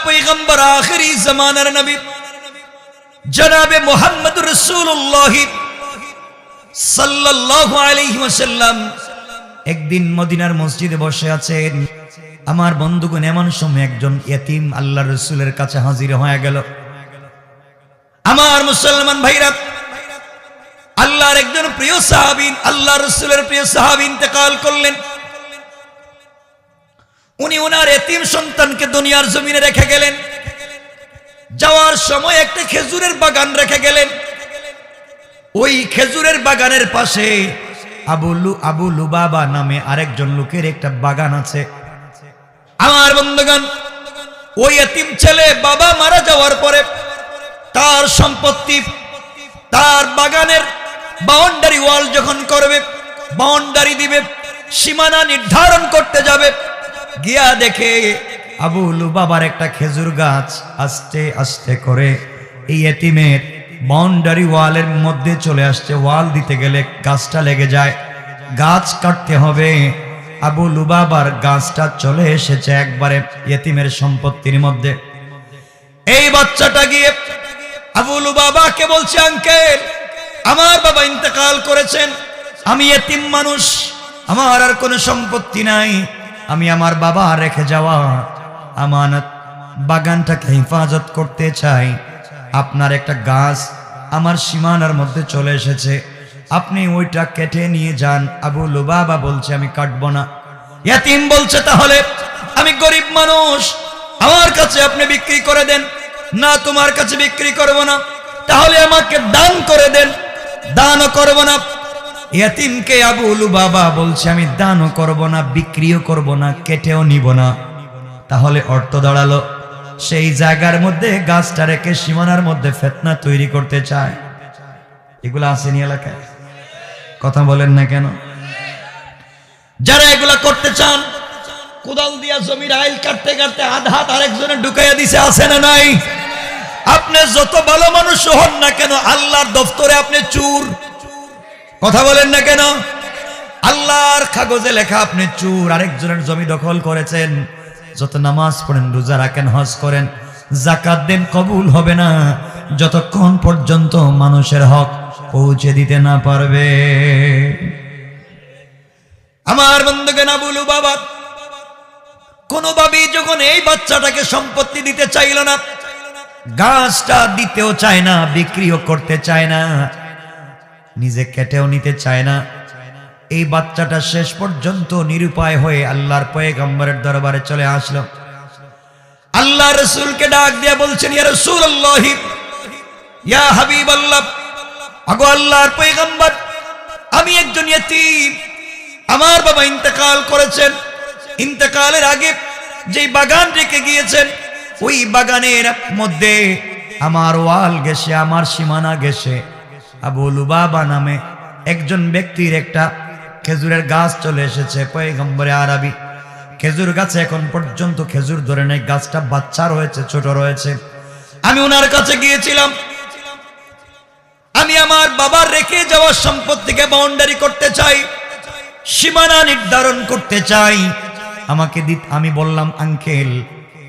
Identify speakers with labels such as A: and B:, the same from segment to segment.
A: পয়গম্বর আখিরি জামানার নবী জনাবে মুহাম্মদ রাসূলুল্লাহ সাল্লাল্লাহু আলাইহি ওয়াসাল্লাম একদিন মদিনার মসজিদে বসে আছেন। আমার বন্ধুগণ, এমন সময় একজন ইতিম আল্লাহর রাসূলের কাছে হাজির হয়ে গেল। আমার মুসলমান ভাইরা, আল্লাহর একজন প্রিয় সাহাবী, আল্লাহর রাসূলের প্রিয় সাহাবী ইন্তেকাল করলেন। উনি ওনার এতিম সন্তানকে দুনিয়ার জমিনে রেখে গেলেন। যাওয়ার সময় একটা খেজুরের বাগান রেখে গেলেন। ওই খেজুরের বাগানের পাশে আবু লুবাবা নামে আরেকজন লোকের একটা বাগান আছে। আমার বন্ধুগণ, ওই এতিম ছেলে বাবা মারা যাওয়ার পরে তার সম্পত্তি, তার বাগানের বাউন্ডারি ওয়াল যখন করবে, বাউন্ডারি দিবে, সীমানা নির্ধারণ করতে যাবে, গিয়া দেখে আবু লুবাবার একটা খেজুর গাছ আস্তে আস্তে করে এই এতিমের বাউন্ডারি ওয়ালের মধ্যে চলে আসছে। ওয়াল দিতে গেলে গাছটা লেগে যায়, গাছ কাটতে হবে। আবু লুবাবার গাছটা চলে এসেছে একবারে এতিমের সম্পত্তির মধ্যে। এই বাচ্চাটা গিয়ে আবু লুবাবাকে বলছে, আঙ্কেল, আমার বাবা ইন্তেকাল করেছেন, আমি এতিম মানুষ, আমার আর কোনো সম্পত্তি নাই, আমি আমার বাবা রেখে যাওয়া আমানত বাগানটাকে হেফাজত করতে চাই। আপনার একটা গাছ আমার সীমানার মধ্যে চলে এসেছে, আপনি ওইটা কেটে নিয়ে যান। আবু লুবাবা বলছে, আমি কাটবো না। ইয়াতিম বলছে, তাহলে আমি গরিব মানুষ, আমার কাছে আপনি বিক্রি করে দেন। না, তোমার কাছে বিক্রি করব না, তাহলে আমাকে দান করে দেন। দানও করব না। ইয়াতিমকে আবু লুবাবা বলছে, আমি দানও করব না, বিক্রিও করব না, কেটেও নিব না। তাহলে অর্থ দাঁড়ালো, সেই জায়গার মধ্যে গাছটা রেখে সীমানার মধ্যে ফিতনা তৈরি করতে চায়। এগুলো আসেনি এলাকায়? কথা বলেন না কেন? যারা এগুলা করতে চান, কোদাল দিয়া জমির আইল কাটতে কাটতে আধাত আরেকজনে ঢুকাইয়া দিছে, আছে না নাই? আপনি যত ভালো মানুষ হন না কেন, আল্লাহর দফতরে আপনি চোর। কথা বলেন না কেন? আল্লাহর কাগজে লেখা আপনি চোর, আরেকজনের জমি দখল করেছেন। যত নামাজ পড়েন, রোজা রাখেন, হজ করেন, যাকাত দেন, কবুল হবে না যতক্ষণ পর্যন্ত মানুষের হক পৌঁছে দিতে না পারবে। আমার বন্ধুগণ, আবু লুবাবা কোনোভাবেই যখন এই বাচ্চাটাকে সম্পত্তি দিতে চাইল না, গাছটা দিতেও চায় না, বিক্রিও করতে চায় না, নিজে কেটেও নিতে চায় না, এই বাচ্চাটা শেষ পর্যন্ত নিরুপায় হয়ে আল্লাহর পয়গম্বরের দরবারে চলে আসলো। আল্লাহ রাসূলকে ডাক দিয়ে বলছেন, ইয়া রাসূলুল্লাহ, ইয়া হাবিবাল্লাহ, আগো আল্লাহর পয়গম্বর, আমি একজন ইতিম, আমার বাবা ইন্তেকাল করেছেন। ইন্তেকালের আগে যেই বাগান রেখে গিয়েছেন, ওই বাগানের মধ্যে আমার ওয়াল গেছে, আমার সীমানা গেছে। আবু লুবাবা নামে একজন ব্যক্তির একটা খেজুরের গাছ চলে এসেছে। পয়গম্বরে আরবি খেজুর গাছে এখন পর্যন্ত খেজুর ধরে নেই, গাছটা বাচ্চা রয়েছে, ছোট রয়েছে। আমি ওনার কাছে গিয়েছিলাম, আমি আমার বাবার রেখে যাওয়া সম্পত্তিকে বাউন্ডারি করতে চাই, সীমানা নির্ধারণ করতে চাই, আমাকে আমি বললাম, আঙ্কেল,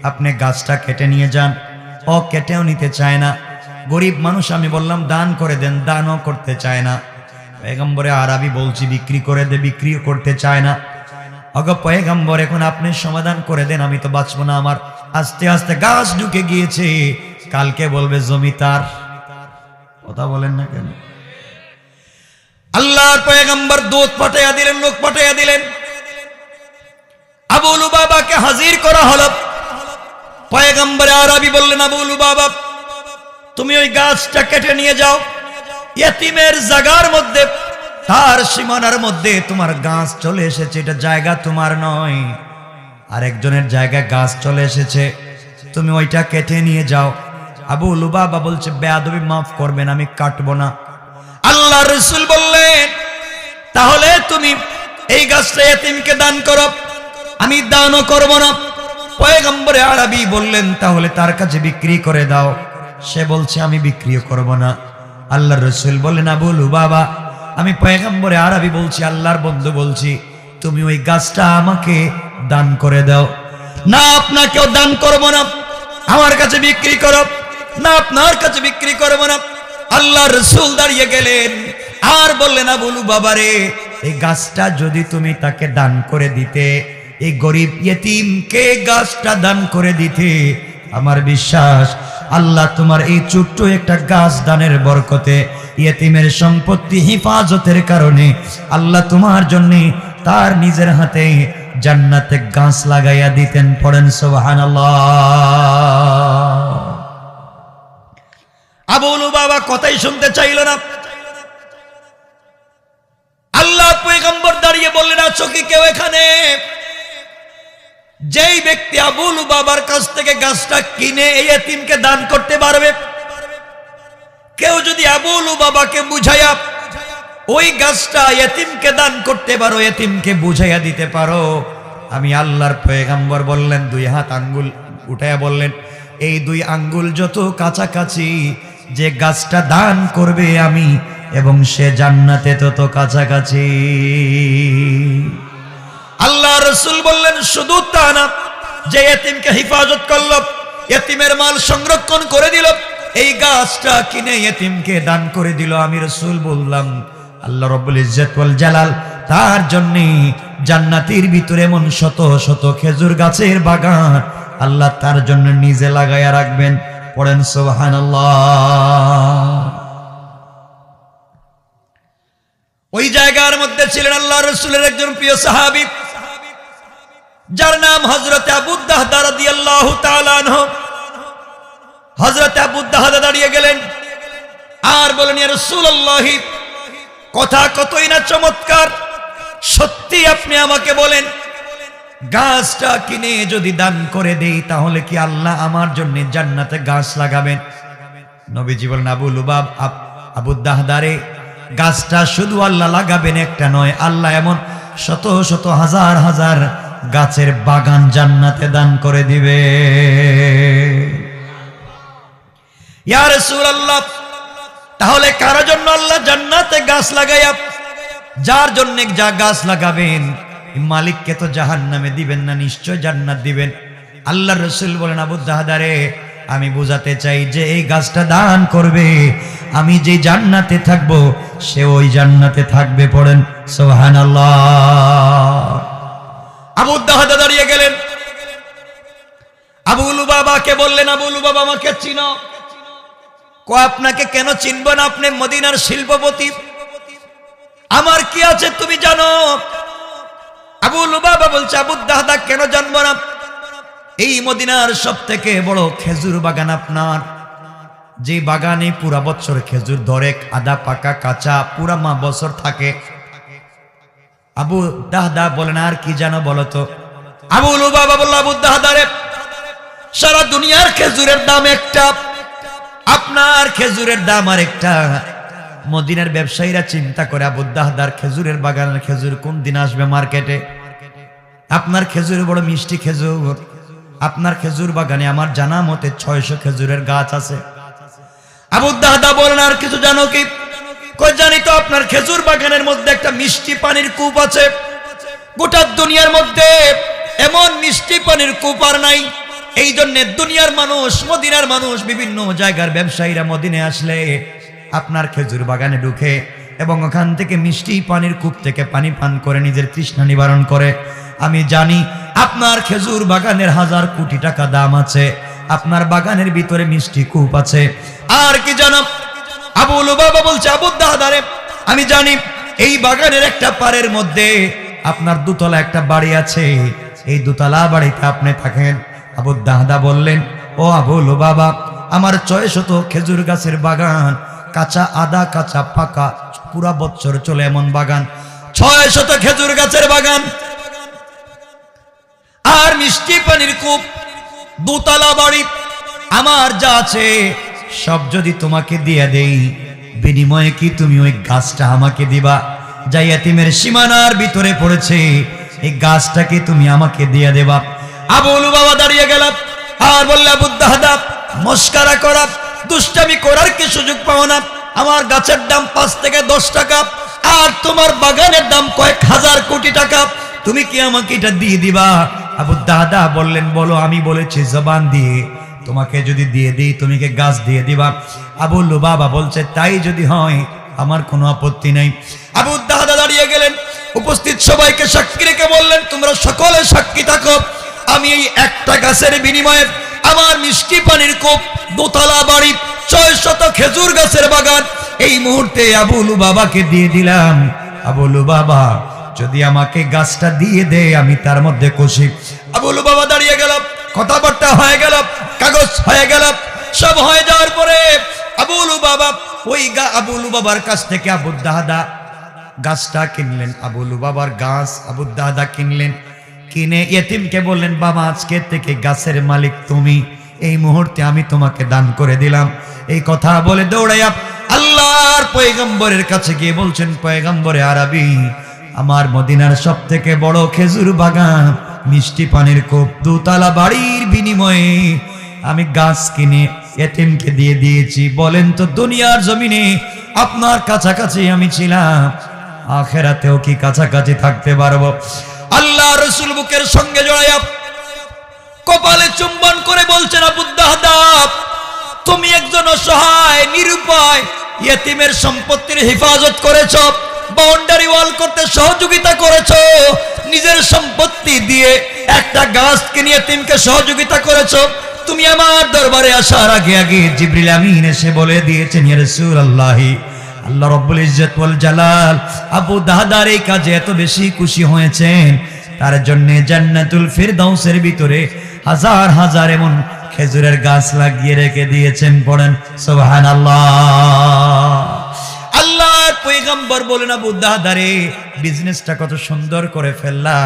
A: আপনি গাছটা কেটে নিয়ে যান। ও কেটেও নিতে চায় না, গরিব মানুষ। আমি বললাম, দান করে দেন, দানও করতে চায় না। পয়গম্বরে আরবি বলছি, বিক্রি করে দে, বিক্রিও করতে চায় না। অগো পয়গম্বর, এখন আপনি সমাধান করে দেন, আমি তো বাঁচবো না। আমার আস্তে আস্তে গাছ ঢুকে গিয়েছে, কালকে বলবে জমি তার। কথা বলেন না কেন? আল্লাহর পয়গম্বর দূত পাঠাইয়া দিলেন, লোক পাঠাইয়া দিলেন। আবু লুবাবাকে হাজির করা হলো। পয়গম্বরে আরবি বললেন, আবু লুবাবা, তুমি ওই গাছটা কেটে নিয়ে যাও। ইতিমের জায়গার মধ্যে, তার সীমানার মধ্যে তোমার গাছ চলে এসেছে, এটা জায়গা তোমার নয়, আরেকজনের জায়গায় গাছ চলে এসেছে, তুমি ওইটা কেটে নিয়ে যাও। আবু লুবাবা বলছে, বেয়াদবি মাফ করবেন, আমি কাটবো না। আল্লাহর রাসূল বললেন, তাহলে তুমি এই গাছটা ইতিমকে দান করো। আমি দানও করব না। পয়গম্বরে আরবি বললেন, তাহলে তার কাছে বিক্রি করে দাও। সে বলছে, আমি বিক্রিও করব না। আল্লাহর রাসূল বললেন, আবু লুবাবা, আমি পয়গম্বরে আরবি বলছি, আল্লাহর বন্ধু বলছি, তুমি ওই গাছটা আমাকে দান করে দাও। না, আপনাকেও দান করব না, আমার কাছে বিক্রি করো না, আপনার কাছে বিক্রি করবো না। আল্লাহ রসুল দাঁড়িয়ে গেলেন আর বললেন, আবু লুবাবারে, এই গাছটা যদি তুমি তাকে দান করে দিতে, এই গরিব ইয়েতিমকে গাছটা দান করে দিতে, আমার বিশ্বাস আল্লাহ তোমার এই ছোট্ট একটা গাছ দানের বরকতে, ইয়েতিমের সম্পত্তি হিফাজতের কারণে আল্লাহ তোমার জন্য তার নিজের হাতে জান্নাতে গাছ লাগাইয়া দিতেন। পড়েন সুবহানাল্লাহ। আবু লুবাবা কথাই শুনতে চাইল না। আল্লাহ পয়গম্বর দাঁড়িয়ে বললেন, আছো কি কেউ এখানে? যেই ব্যক্তি আবু লুবাবার কাছ থেকে গাছটা কিনে এই এতিমকে দান করতে পারবে, কেউ যদি আবু লুবাবাকে বুঝাইয়া ওই গাছটা এতিমকে দান করতে পারো, এতিমকে বুঝাইয়া দিতে পারো, আমি আল্লাহর পয়গম্বর বললেন, দুই হাত আঙ্গুল উঠাইয়া বললেন, এই দুই আঙ্গুল যত কাছাকাছি, যে গাছটা দান করবে আমি এবং সে জান্নাতে তত কাছাকাছি। আল্লাহ রসুল বললেন, শুধু তা না, যে এতিমকে হিফাজত করল, এতিমের মাল সংরক্ষণ করে দিল, এই গাছটা কিনে এতিমকে দান করে দিল, আমি রসুল বললাম আল্লাহ রাব্বুল ইজ্জত ওয়াল জালাল তার জন্য জান্নাতের ভিতরে এমন শত শত খেজুর গাছের বাগান আল্লাহ তার জন্য নিজে লাগাইয়া রাখবেন। পড়েন সুবহানাল্লাহ। ওই জায়গার মধ্যে ছিলেন আল্লাহ রসুলের একজন প্রিয় সাহাবী, যার নাম হযরত আবু দাহদা রাদিয়াল্লাহু তাআলা আনহু। হযরত আবু দাহদা দাঁড়িয়ে গেলেন আর বলেন, ইয়া রাসূলুল্লাহ, কথা কতই না চমৎকার, সত্যি আপনি আমাকে বলেন, গাছটা কিনে যদি দান করে দেই তাহলে কি আল্লাহ আমার জন্য জান্নাতে গাছ লাগাবেন? নবীজি বলেন, আবু লুবাব, আবু দাহদারে, গাছটা শুধু আল্লাহ লাগাবেন একটা নয়, আল্লাহ এমন শত শত হাজার হাজার গাছের বাগান জান্নাতে দান করে দিবে। ইয়া রাসূলুল্লাহ, তাহলে কারো জন্য আল্লাহ জান্নাতে গাছ লাগাইয়া, যার জন্য যা গাছ লাগাবেন মালিককে তো জাহান্নামে দিবেন না, নিশ্চয় জান্নাত দিবেন। আল্লাহ রসুল বলেন, আবু দাহদারে, আমি বুঝাতে চাই যে এই গাছটা দান করবে, আমি যে জান্নাতে থাকবো সে ওই জান্নাতে থাকবে। পড়েন সুবহানাল্লাহ। আবু দাহদা দাঁড়িয়ে গেলেন, আবু লুবাবাকে বললেন, আবু লুবাবা, আমাকে চিনো? আপনাকে কেন চিনব না? আপনি মদিনার শিল্পপতি, আমার কি আছে তুমি জানো? আবু লুবাবা বলছে, আবু দাহদা, কেন জানবো না? এই মদিনার সব থেকে বড় খেজুর বাগান আপনার, যে বাগানে পুরা বছর খেজুর ধরে, আদা পাকা কাঁচা পুরা মা বছর থাকে। আবু দাহদা বলেন, আর কি জানো বলো তো? আবু লুবাবা বলল, আবু দাহদারে, সারা দুনিয়ার খেজুরের দাম একটা, আপনার খেজুরের দাম আর একটা। মদিনার ব্যবসায়ীরা চিন্তা করে, আবু দাহদার খেজুরের বাগানের খেজুর কোন দিন আসবে মার্কেটে? আপনার খেজুর বড় মিষ্টি খেজুর, আপনার খেজুর বাগানে আমার জানা মতে 600 খেজুরের গাছ আছে। আবু দাহদা বলেন, আর কিছু জানো কি? কই, জানি তো, আপনার খেজুর বাগানের মধ্যে একটা মিষ্টি পানির কূপ আছে। গোটা দুনিয়ার মধ্যে এমন মিষ্টি পানির কূপ আর নাই। এই জন্য দুনিয়ার মানুষ, মদিনার মানুষ, বিভিন্ন জায়গার ব্যবসায়ীরা মদিনায় আসলে আপনার খেজুর বাগানে ঢুকে এবং ওখান থেকে মিষ্টি পানির কূপ থেকে পানি পান করে নিজের তৃষ্ণা নিবারণ করে। আমি জানি আপনার খেজুর বাগানের হাজার কোটি টাকা দাম আছে, আপনার বাগানের ভিতরে মিষ্টি কূপ আছে। আর কি জানো? আবু লুবাবা বলছে, আবু দাহদারে, আমি জানি এই বাগানের একটা পাড়ের মধ্যে আপনার দোতলা একটা বাড়ি আছে, এই দোতলা বাড়িতে আপনি থাকেন। আবু দাহদা বললেন, ও আবু লুবাবা, আমার 600 খেজুর গাছের বাগান, কাঁচা আদা কাঁচা পাকা পুরা বছর চলে এমন বাগান, 600 খেজুর গাছের বাগান আর মিষ্টি পানির কূপ, দোতলা বাড়ি, আমার যা আছে সব যদি তোমাকে দিয়ে দেই, বিনিময়ে কি তুমি ওই গাছটা আমাকে দিবা? যা ইয়াতিমের সীমানার ভিতরে পড়েছে, এই গাছটাকে তুমি আমাকে দিয়ে দেবা। আবু লুবাবা দাঁড়িয়ে গেল আর বললে, আবু দাহদা, মস্কারা করা, দুষ্টামি করার কি সুযোগ পাও না? আমার গাছের দাম 5 থেকে 10 টাকা আর তোমার বাগানের দাম কয়েক হাজার কোটি টাকা, তুমি কি আমাকে এটা দিয়ে দিবা? আবু দাহদা বললেন, বলো। আমি বলেছি জবান দিয়ে তোমাকে যদি দিয়ে দিই তুমি কি গাছ দিয়ে দিবা? আবু লুবাবা বলছে তাই যদি হয় আমার কোনো আপত্তি নেই। আবু দাহদা দাঁড়িয়ে গেলেন, উপস্থিত সবাইকে সাক্ষী রেখে বললেন তোমরা সকলে সাক্ষী থাকো, আমি এই একটা গাছের বিনিময়ে আমার মিষ্টি পানির কূপ, দোতলা বাড়ি, 600 খেজুর গাছের বাগান এই মুহূর্তে আবু লুবাবাকে দিয়ে দিলাম। আবু লুবাবা যদি আমাকে গাছটা দিয়ে দেয় আমি তার মধ্যে খুশি। আবু লুবাবা দাঁড়িয়ে গেল, কথাবার্তা হয়ে গেল, কাগজ হয়ে গেল, সব হয়ে যাওয়ার পরে আবু লুবাবা আবু লুবাবার কাছ থেকে আবু দাহদা গাছটা কিনলেন। আবু লুবাবার গাছ আবু দাহদা কিনলেন, কিনে ইয়েতিমকে বললেন বাবা আজকে থেকে গাছের মালিক তুমি, এই মুহূর্তে আমি তোমাকে দান করে দিলাম। এই কথা বলে দৌড়াইয়া আল্লাহর পয়গম্বরের কাছে গিয়ে বলছেন পয়গম্বরে আরবি, আমার মদিনার সব থেকে বড় খেজুর বাগান, মিষ্টি পানির কূপ, দোতলা বাড়ির বিনিময়ে আমি গাছ কিনে এতিমকে দিয়ে দিয়েছি। বলেন তো দুনিয়ার জমিনে আপনার কাছাকাছি আমি ছিলাম, আখেরাতেও কি কাছাকাছি থাকতে পারবো? আল্লাহ রাসূল বুকের সঙ্গে জড়াইয়া কপালে চুম্বন করে বলছেন আবু দাহদা তুমি একজন অসহায় নিরুপায় ইয়েতিমের সম্পত্তির হেফাজত করেছো, বাউন্ডারি ওয়াল করতে সহযোগিতা করেছো, নিজের সম্পত্তি দিয়ে একটা গাছ কিনে ইয়েতিমকে সহযোগিতা করেছো। তুমি আমার দরবারে আসার আগে আগে জিবরিল আমিন এসে বলে দিয়েছেন ইয়া রাসূলুল্লাহ, আল্লাহ রাব্বুল ইজ্জত ওয়াল জালাল আবু দাহদার এই কাজে এত বেশি খুশি হয়েছেন, তার জন্য জান্নাতুল ফিরদাউসের ভিতরে হাজার হাজার এমন খেজুরের গাছ লাগিয়ে রেখে দিয়েছেন। পড়েন সুবহানাল্লাহ। আল্লাহর পয়গম্বর বলেন আবু দাহদারে বিজনেসটা কত সুন্দর করে ফেললা,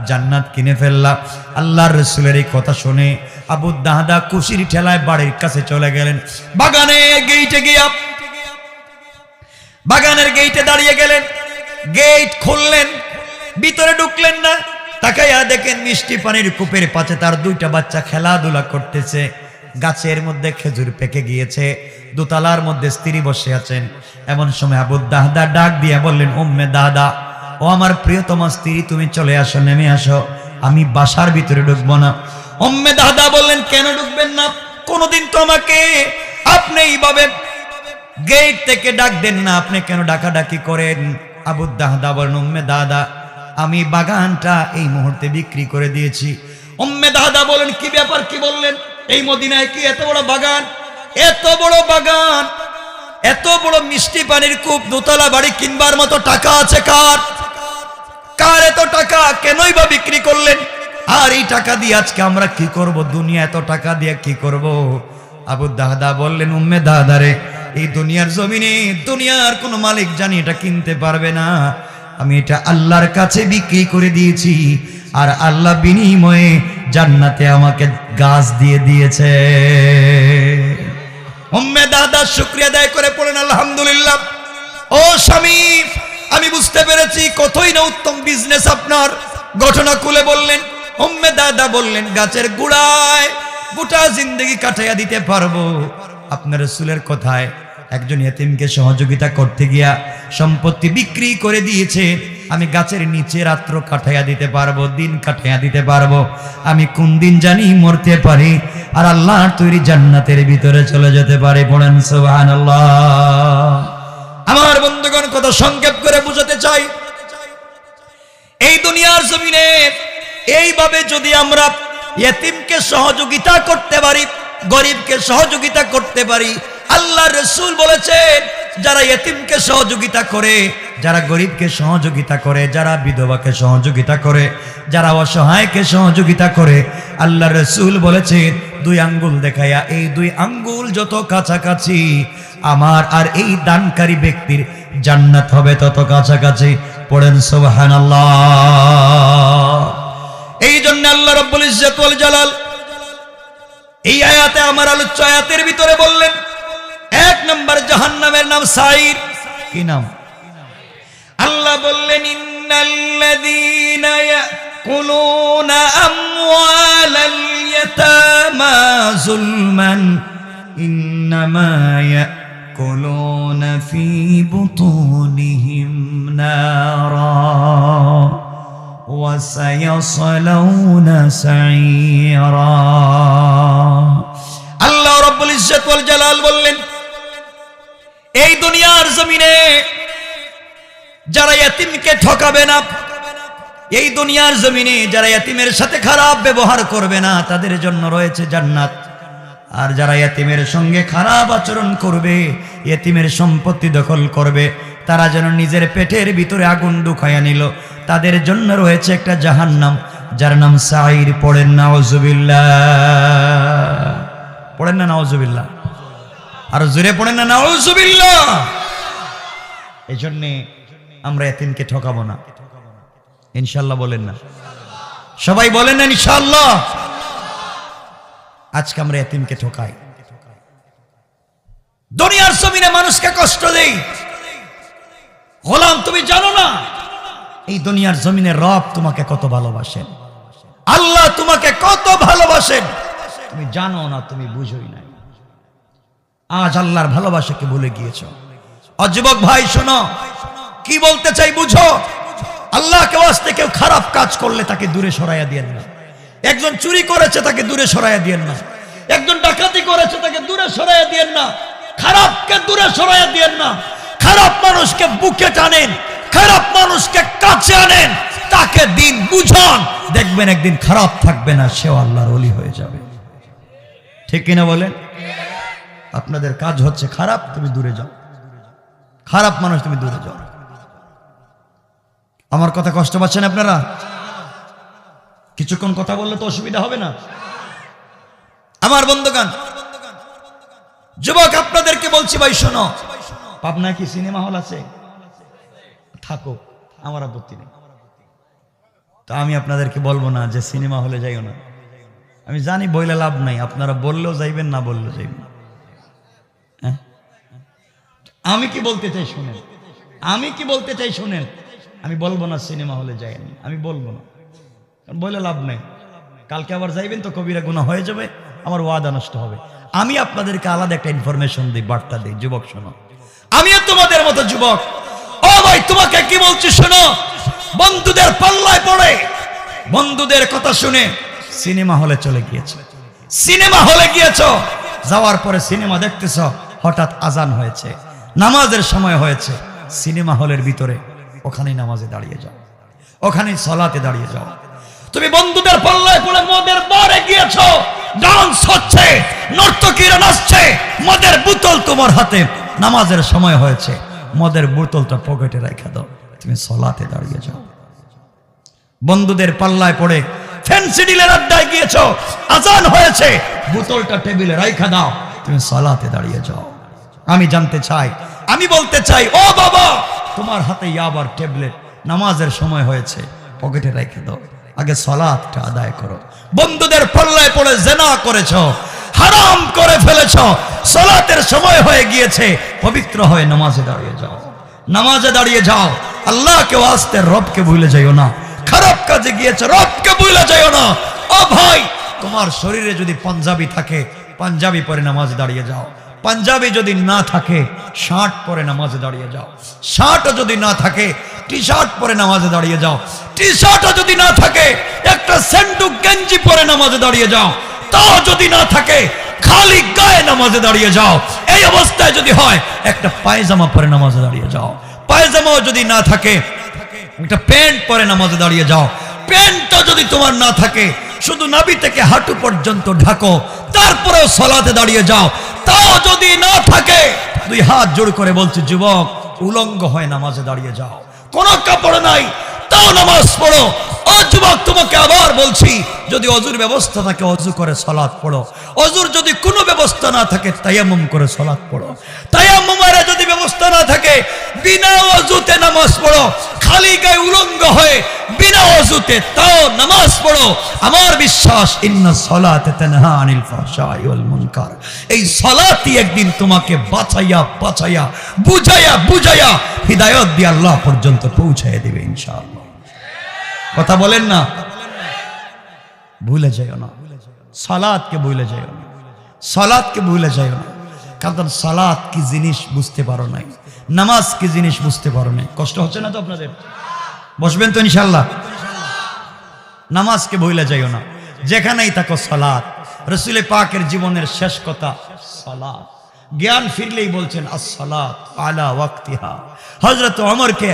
A: জান্নাত কিনে ফেললা। আল্লাহর রাসূলের এই কথা শুনে আবু দাহদা খুশির ঠেলায় বাড়ির কাছে চলে গেলেন। বাগানের গেইটে দাঁড়িয়ে গেলেন, গেট খুললেন, ভিতরে ঢুকলেন না, তাকাইয়া দেখেন মিষ্টি পানির কূপের পাশে তার দুইটা বাচ্চা খেলাধুলা করতেছে। গাছের মধ্যে খেজুর পেকে গিয়েছে, দোতলার মধ্যে স্ত্রী বসে আছেন। এমন সময় আবু দাহদা ডাক দিয়া বললেন উম্মে দাহদা, ও আমার প্রিয়তমা স্ত্রী তুমি চলে আসো, নেমে আসো, আমি বাসার ভিতরে ঢুকবো না। উম্মে দাহদা বললেন কেন ঢুকবেন না? কোনদিন তো আমাকে আপনি এইভাবে গেট থেকে ডাক দেন না, আপনি কেন ডাকাডাকি করেন? আবু দাহদা বলেন উম্মে দাহদা আমি বাগানটা এই মুহূর্তে বিক্রি করে দিয়েছি। উম্মে দাহদা বলেন কি ব্যাপার, কি বললেন? এই মদিনায় কি এত বড় বাগান, এত বড় বাগান, এত বড় মিষ্টি পানির কূপ, দোতলা বাড়ি কিনবার মতো টাকা আছে কার? কার এত টাকা? কেনই বা বিক্রি করলেন? আর এই টাকা দিয়ে আজকে আমরা কি করব? দুনিয়া এত টাকা দিয়ে কি করব? আবু দাহদা বললেন উম্মে দাহদা রে, এই দুনিয়ার জমিনে দুনিয়ার কোনো মালিক জানি এটা কিনতে পারবে না, আমি এটা আল্লাহর কাছে বিক্রি করে দিয়েছি, আর আল্লাহ বিনিময়ে জান্নাতে আমাকে গাছ দিয়ে দিয়েছে। উম্মে দাহদা শুকরিয়া আদায় করে পড়েন আলহামদুলিল্লাহ। ও স্বামী আমি বুঝতে পেরেছি কতই না উত্তম বিজনেস আপনার। ঘটনা খুলে বললেন। উম্মে দাহদা বললেন গাছের গোড়ায় গোটা জিন্দেগি কাটাইয়া দিতে পারবো। আপনার রাসূলের কথায় একজন ইয়েতিমকে সহযোগিতা করতে গিয়া সম্পত্তি বিক্রি করে দিয়েছে, আমি গাছের নিচে রাত্র কাটাইয়া দিতে পারবো, দিন কাটাইয়া দিতে পারবো। আমি কোন দিন জানি মরতে পারি আর আল্লাহর তৈরি জান্নাতের ভিতরে চলে যেতে পারি। পড়েন সুবহানাল্লাহ। আমার বন্ধুগণ কথা সংক্ষেপ করে বুঝাতে চাই, এই দুনিয়ার জমিনে এইভাবে যদি আমরা ইয়েতিমকে সহযোগিতা করতে পারি, গরিবকে সহযোগিতা করতে পারি, আল্লাহর রাসূল বলেছেন যারা ইয়েতিমকে সহযোগিতা করে, যারা গরিবকে সহযোগিতা করে, যারা বিধবাকে সহযোগিতা করে, যারা অসহায়কে সহযোগিতা করে, আল্লাহর রাসূল বলেছেন দুই আঙ্গুল দেখাইয়া এই দুই আঙ্গুল যত কাছাকাছি আমার আর এই দানকারী ব্যক্তির জান্নাত হবে তত কাছাকাছি। পড়েন সুবহানাল্লাহ। এই জন্য আল্লাহ রাব্বুল ইজ্জত ওয়াল জালাল এই আয়াতে আমার আলোচ্য আয়াতের ভিতরে বললেন এক নম্বর জাহান্নামের নাম সাইর। কি নাম? আল্লাহ বললেন ইন্নাল্লাযীনা ইয়াকুলুনা আমওয়ালাল ইয়াতামা যুলমান ইন্নামা ইয়াকুলুনা ফী বুতুনিহিম নারা ওয়া সায়াসলাউনা সাঈরা। রব্বুল জালাল বললেন, এই দুনিয়ার জমিনে যারা ইতিমকে ঠকাবে না, এই দুনিয়ার জমিনে যারা ইতিমের সাথে খারাপ ব্যবহার করবে না, তাদের জন্য রয়েছে জান্নাত। আর যারা ইতিমের সঙ্গে খারাপ আচরণ করবে, ইতিমের সম্পত্তি দখল করবে, তারা যেন নিজের পেটের ভিতরে আগুন ঢুকাইয়া নিল, তাদের জন্য রয়েছে একটা জাহান্নাম, যার নাম সাঈর। পড়েন নাউজুবিল্লাহ, পড়েন না নাউজুবিল্লাহ, আর জোরে পড়েন না নাউজুবিল্লাহ। এই জন্যে আমরা ইতিমকে ঠকাবো না, ইনশাআল্লাহ বলেন না, সবাই বলেন না ইনশাআল্লাহ। আজকে আমরা ইতিমকে ঠকাই, দুনিয়ার জমিনে মানুষকে কষ্ট দেই। গোলাম, তুমি জানো না এই দুনিয়ার জমিনে রব তোমাকে কত ভালোবাসেন, আল্লাহ তোমাকে কত ভালোবাসেন, তুমি জানো না, তুমি বুঝোই নাই। আজ আল্লাহর ভালোবাসাকে ভুলে গিয়েছো। যুবক ভাই শোনো, কি বলতে চাই বুঝো। আল্লাহকে ওয়াস্তে কেউ খারাপ কাজ করলে তাকে দূরে সরাইয়া দিয়েন না। একজন চুরি করেছে তাকে দূরে সরাইয়া দিয়েন না, একজন ডাকাতি করেছে তাকে দূরে সরাইয়া দিয়েন না, খারাপকে দূরে সরাইয়া দিয়েন না। খারাপ মানুষকে বুকে টানেন, খারাপ মানুষকে কাছে আনেন, তাকে দিন বুঝান, দেখবেন একদিন খারাপ থাকবে না, সেও আল্লাহর ওলি হয়ে যাবে। ঠিক কিনা বলেন? আপনাদের কাজ হচ্ছে খারাপ, তুমি দূরে যাও, খারাপ মানুষ তুমি দূরে যাও। আমার কথা কষ্ট পাচ্ছেন আপনারা? কিছুক্ষণ কথা বললে তো অসুবিধা হবে না আমার বন্ধুগণ। যুবক, আপনাদেরকে বলছি ভাই শোনো, পাবনায় কি সিনেমা হল আছে? থাকো, আমার আপত্তি নেই। তা আমি আপনাদেরকে বলবো না যে সিনেমা হলে যাইও না। আমি জানি বইলে লাভ নাই, আপনারা বললেও যাইবেন, না বললেও যাইবেন। হ্যাঁ, আমি কি বলতে চাই শুনেন, আমি কি বলতে চাই শুনেন। আমি বলবো না সিনেমা হলে যাইনি, আমি বলবো না, বলে লাভ নাই। কালকে আবার যাইবেন তো কবিরা গুনাহ হয়ে যাবে, আমার ওয়াদা নষ্ট হবে। আমি আপনাদেরকে আলাদা একটা ইনফরমেশন দিই, বার্তা দিই। যুবক শোনো, আমিও তোমাদের মতো যুবক। ও ভাই, তোমাকে কি বলছি শোনো। বন্ধুদের পাল্লায় পড়ে, বন্ধুদের কথা শুনে সিনেমা হলে চলে গিয়েছে। সিনেমা হলে গিয়েছ, যাওয়ার পরে সিনেমা দেখতেছ, হঠাৎ আজান হয়েছে, নামাজের সময় হয়েছে। সিনেমা হলের ভিতরে ওখানেই নামাজে দাঁড়িয়ে যাও, ওখানেই সালাতে দাঁড়িয়ে যাও। তুমি বন্ধুদের পাল্লায় পড়ে মদের বারে গিয়েছ, ডান্স হচ্ছে, নর্তকীরা নাচছে, মদের বোতল তোমার হাতে, নামাজের সময় হয়েছে, মদের বোতলটা পকেটে রেখে দাও, তুমি সালাতে দাঁড়িয়ে যাও। বন্ধুদের পাল্লায় পড়ে ফ্যান্সি ডিলের আড্ডায় গিয়েছ, আজান হয়েছে, বোতলটা টেবিলে রেখে দাও, তুমি সালাতে দাঁড়িয়ে যাও। আমি জানতে চাই, আমি বলতে চাই, ও বাবা, তোমার হাতে ইয়াবার ট্যাবলেট, নামাজের সময় হয়েছে, পকেটে রেখে দাও, আগে সালাতটা আদায় করো। বন্ধুদের পাল্লায় পড়ে জিনা করেছ, হারাম করে ফেলেছ, সালাতের সময় হয়ে গিয়েছে, পবিত্র হয়ে নামাজে দাঁড়িয়ে যাও, নামাজে দাঁড়িয়ে যাও। আল্লাহকে ওয়াস্তে রবকে ভুলে যাইও না, খারাপ কাজে গিয়েছে, রবকে ভুলে যাইও না। ও ভাই, তোমার শরীরে যদি পাঞ্জাবি থাকে, পাঞ্জাবি পরে নামাজে দাঁড়িয়ে যাও। পাঞ্জাবি যদি না থাকে, শার্ট পরে নামাজে দাঁড়িয়ে যাও। শার্টও যদি না থাকে, টি শার্ট পরে নামাজে দাঁড়িয়ে যাও। টি শার্টও যদি না থাকে, একটা স্যান্ডু গেঞ্জি পরে নামাজে দাঁড়িয়ে যাও। তাও যদি না থাকে, খালি গায়ে নামাজে দাঁড়িয়ে যাও। এই অবস্থায় যদি হয়, একটা পায়জামা পরে নামাজে দাঁড়িয়ে যাও। পায়জামাও যদি না থাকে, একটা প্যান্ট পরে নামাজে দাঁড়িয়ে যাও। প্যান্টটা যদি তোমার না থাকে, শুধু নাভি থেকে হাঁটু পর্যন্ত ঢাকো, তারপরেও সালাতে দাঁড়িয়ে যাও। তাও যদি না থাকে, দুই হাত জোড় করে বলছি যুবক, উলঙ্গ হয়ে নামাজে দাঁড়িয়ে যাও। কোনো কাপড় নাই, তাও নামাজ পড়ো। ও যুবক, তোমাকে আবার বলছি, যদি অজুর ব্যবস্থা থাকে, অজু করে সালাত পড়ো। অজুর যদি কোনো ব্যবস্থা না থাকে, তায়াম্মুম করে সালাত পড়ো। তায়াম্মুমের যদি ব্যবস্থা না থাকে, বিনা অজুতে নামাজ পড়ো। খালি গায়ে উলঙ্গ হয়ে বিনা অজুতে তাও নামাজ পড়ো। আমার বিশ্বাস, ইন্না সালাতা তানহা আনিল ফাহশাই ওয়াল মুনকার, এই সালাতই একদিন তোমাকে বাঁচাইয়া বাঁচাইয়া, বুঝাইয়া বুঝাইয়া, হিদায়াত দিয়ে আল্লাহ পর্যন্ত পৌঁছাইয়া দেবে ইনশাআল্লাহ। কথা বলেন না? ভুলে যাইও না, সালাতকে ভুলে যাইও না, সালাতকে ভুলে যাইও না। কারণ সালাত কি জিনিস বুঝতে পারো নাই, নামাজ কি জিনিস বুঝতে পারো নাই। কষ্ট হচ্ছে না তো আপনাদের? বসবেন তো ইনশাআল্লাহ? নামাজকে ভুলে যাইও না, যেখানেই থাকো সালাত। রসুল পাকের জীবনের শেষ কথা সালাত। জ্ঞান ফিরলেই বলছেন আসসালাত আলা ওয়াক্তিহা। হযরত ওমরকে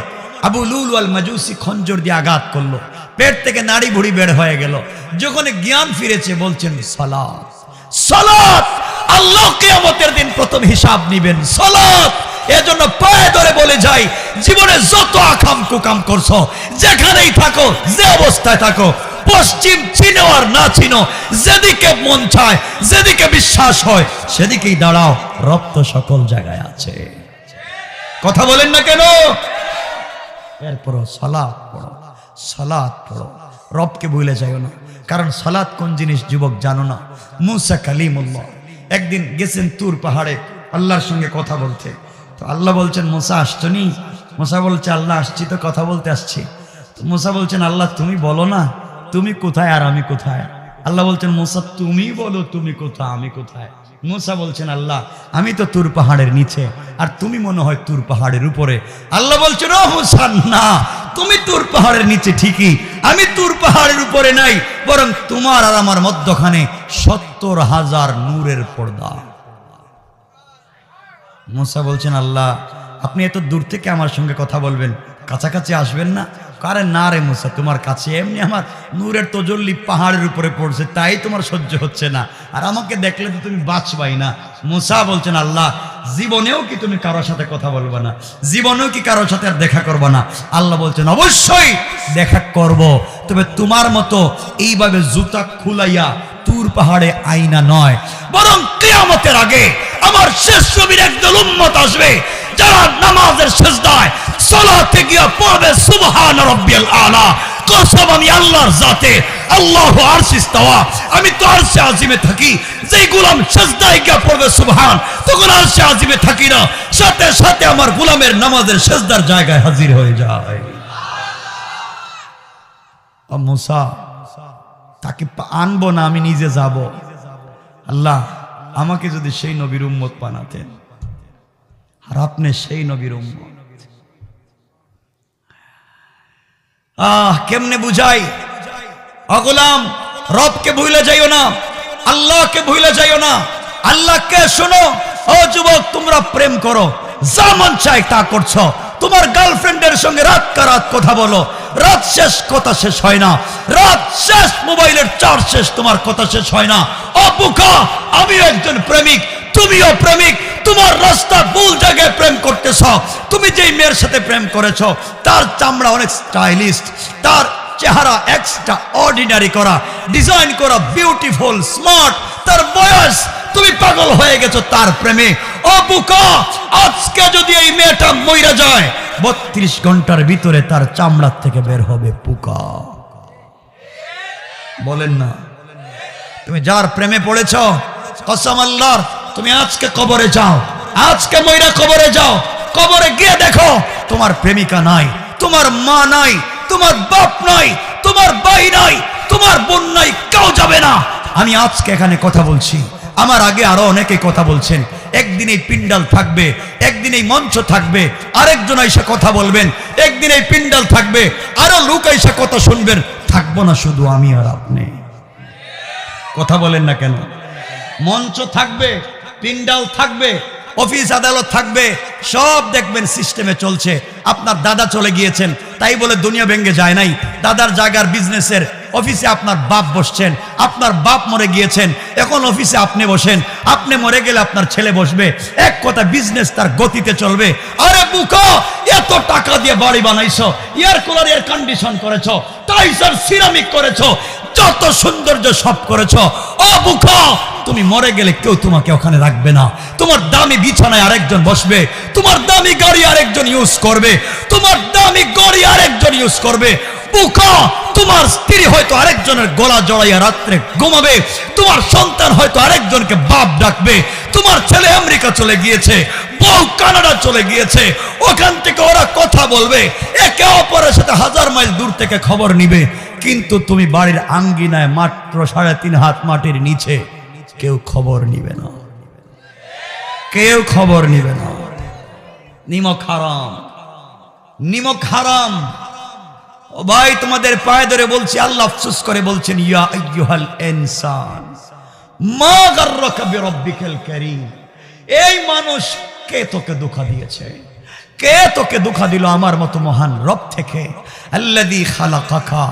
A: আবু লুলু আল মাজুসি খঞ্জর দিয়ে আঘাত করলো, পেট থেকে নাড়ি ভুড়ি বের হয়ে গেল। যখন জ্ঞান ফিরেছে বলছেন সালাত। সালাত আল্লাহ কিয়ামতের দিন প্রথম হিসাব নেবেন সালাত। এজন্য পায়ে ধরে বলে যাই, জীবনে যত আকাম কুকাম করছো, যেখানেই থাকো, যে অবস্থায় থাকো, পশ্চিম চিনো আর না চিনো, যেদিকে মন চায়, যেদিকে বিশ্বাস হয়, সেদিকেই দাঁড়াও। রব তো সকল জায়গায় আছে। কথা বলেন না কেন? এরপরও সালাত পড়ো, সালাত পড়ো, রবকে ভুলে যাইও না। কারণ সালাত কোন জিনিস যুবক জানো না? মুসা কালিমুল্লাহ একদিন গেছেন তুর পাহাড়ে আল্লাহর সঙ্গে কথা বলতে। তো আল্লাহ বলছেন মুসা আসছনি? মুসা বলছে আল্লাহ আসছি তো, কথা বলতে আসছি। মুসা বলছেন আল্লাহ তুমি বলো না তুমি কোথায় আর আমি কোথায়? আল্লাহ বলছেন মুসা তুমি বলো তুমি কোথায় আমি কোথায়? মুসা বলছেন আল্লাহ আমি তো তুর পাহাড়ের নিচে, আর তুমি মনে হয় তুর পাহাড়ের উপরে। আল্লাহ বলছেন ও মুসা না, তুমি তুর পাহাড়ের নিচে ঠিকই, আমি তুর পাহাড়ের উপরে নাই, বরং তোমার আর আমার মধ্যখানে ৭০,০০০ নূরের পর্দা। মুসা বলছেন আল্লাহ আপনি এত দূর থেকে আমার সঙ্গে কথা বলবেন, কাছাকাছি আসবেন না? কারে না রে মুসা, তোমার কাছে এমনি আমার নূরের তজল্লি পাহাড়ের উপরে পড়ছে, তাই তোমার সহ্য হচ্ছে না, আর আমাকে দেখলে তো তুমি বাঁচবাই না। মুসা বলছেন আল্লাহ জীবনেও কি তুমি কারোর সাথে কথা বলবে না? জীবনেও কি কারোর সাথে আর দেখা করবে না? আল্লাহ বলছেন অবশ্যই দেখা করব, তবে তোমার মতো এইভাবে জুতা খুলাইয়া তুর পাহাড়ে আইনা নয়, বরং কিয়ামতের আগে আমার শেষ নবীর একদল উম্মত আসবে যারা নামাজের সিজদায় সালাতে গিয়া পড়বে সুবহান রাব্বিয়াল আলা। কসম আমি আল্লাহর জাতে, আল্লাহু আরশ ইস্তাওয়া, আমি তো আরশে আজিমে থাকি। যেই গোলাম সিজদায় গিয়া পড়বে সুবহান, তখন আরশে আজিমে থাকি না, সাথে সাথে আমার গোলামের নামাজের সিজদার জায়গায় হাজির হয়ে যায়। মুসা তাকে আনবো না, আমি নিজে যাব। আল্লাহ আমাকে যদি সেই নবীর উম্মত বানাতেন, আর আপনি সেই নবীর উম্মত। কেমনে বুঝাই? অগোলাম রবকে ভুলে যাইও না, আল্লাহকে ভুলে যাইও না। আল্লাহকে শোনো। ও যুবক তোমরা প্রেম করো, যা মন চাই তা করছো। তোমার গার্লফ্রেন্ডের সঙ্গে রাত কারাত কথা বলো, রাত শেষ কথা শেষ হয় না, রাত শেষ মোবাইলের চার্জ শেষ তোমার কথা শেষ হয় না। ও বুকা, আমিও একজন প্রেমিক, তুমিও প্রেমিক। তোমার রাস্তা ভুল জায়গায় প্রেম করতেছ। তুমি যেই মেয়ের সাথে প্রেম করেছ তার চামড়া অনেক স্টাইলিস্ট, তার চেহারা এক্সট্রা অর্ডিনারি করা, ডিজাইন করা, বিউটিফুল, স্মার্ট, তার বয়স, তুমি পাগল হয়ে গেছো তার প্রেমে। ও বুকা, আজকে যদি এই মেয়েটা মইরা যায় ৩২ ঘন্টার ভিতরে তার চামড়া থেকে বের হবে পোকা। বলেন না? তুমি যার প্রেমে পড়েছ, কসম আল্লাহর, তুমি আজকে কবরে যাও, আজকে মইরা কবরে যাও, কবরে গিয়ে দেখো তোমার প্রেমিকা নাই, তোমার মা নাই, তোমার বাপ নাই, তোমার ভাই নাই, তোমার বোন নাই, কেউ যাবে না। আমি আজকে এখানে কথা বলছি, আমার আগে আরো অনেকে কথা বলছেন। একদিন এই পিন্ডাল থাকবে, একদিন এই মঞ্চ থাকবে, আরেকজন এসে কথা বলবেন, একদিন এই পিন্ডাল থাকবে, আরো লোক এসে কথা শুনবেন, থাকবো না শুধু আমি আর আপনি। কথা বলেন না কেন? মঞ্চ থাকবে, পিন্ডাল থাকবে, অফিস আদালত থাকবে, সব দেখবেন সিস্টেমে চলছে। আপনার দাদা চলে গিয়েছেন তাই বলে দুনিয়া ভেঙে যায় নাই। দাদার জায়গার বিজনেসের অফিসে আপনার বাপ বসছেন, আপনার বাপ মরে গিয়েছেন, এখন অফিসে আপনি বসেন, আপনি মরে গেলে আপনার ছেলে বসবে। এক কথা বিজনেস তার গতিতে চলবে। আরে বুকা, এত টাকা দিয়ে বাড়ি বানাইছো, এয়ার কুলার এয়ার কন্ডিশন করেছো, টাইসার সিরামিক করেছো, যত সৌন্দর্য সব করেছো। ও বুকা, তুমি মরে গেলে কেউ তোমাকে ওখানে রাখবে না। তোমার দামি বিছানায় আরেকজন বসবে, তোমার দামি গাড়ি আরেকজন ইউজ করবে, তোমার দামি গাড়ি আরেকজন ইউজ করবে। বুকা, তোমার স্ত্রী হয়তো আরেকজনের গলা জড়াইয়া রাত্রে ঘুমাবে, তোমার সন্তান হয়তো আরেকজনকে বাপ ডাকবে, তোমার ছেলে আমেরিকা চলে গিয়েছে, বউ কানাডা চলে গিয়েছে, ওখান থেকে ওরা কথা বলবে, একে অপরের সাথে 1000 মাইল দূর থেকে খবর নিবে, কিন্তু তুমি বাড়ির আঙ্গিনায় মাত্র 3.5 হাত মাটির নিচে, কেউ খবর নিবে না, কেউ খবর নিবে না। নিমক হারাম, নিমক হারাম। ও ভাই, তোমাদের পায়ে ধরে বলছি, আল্লাহ আফসোস করে বলছেন, ইয়া আইয়ুহাল ইনসান মা গাররাকা বিরাব্বিকাল কারীম। এই মানুষ কে তোকে ধোঁকা দিয়েছে? কে তোকে ধোঁকা দিল আমার মতো মহান রব থেকে? আল্লাযী খালাকাকা,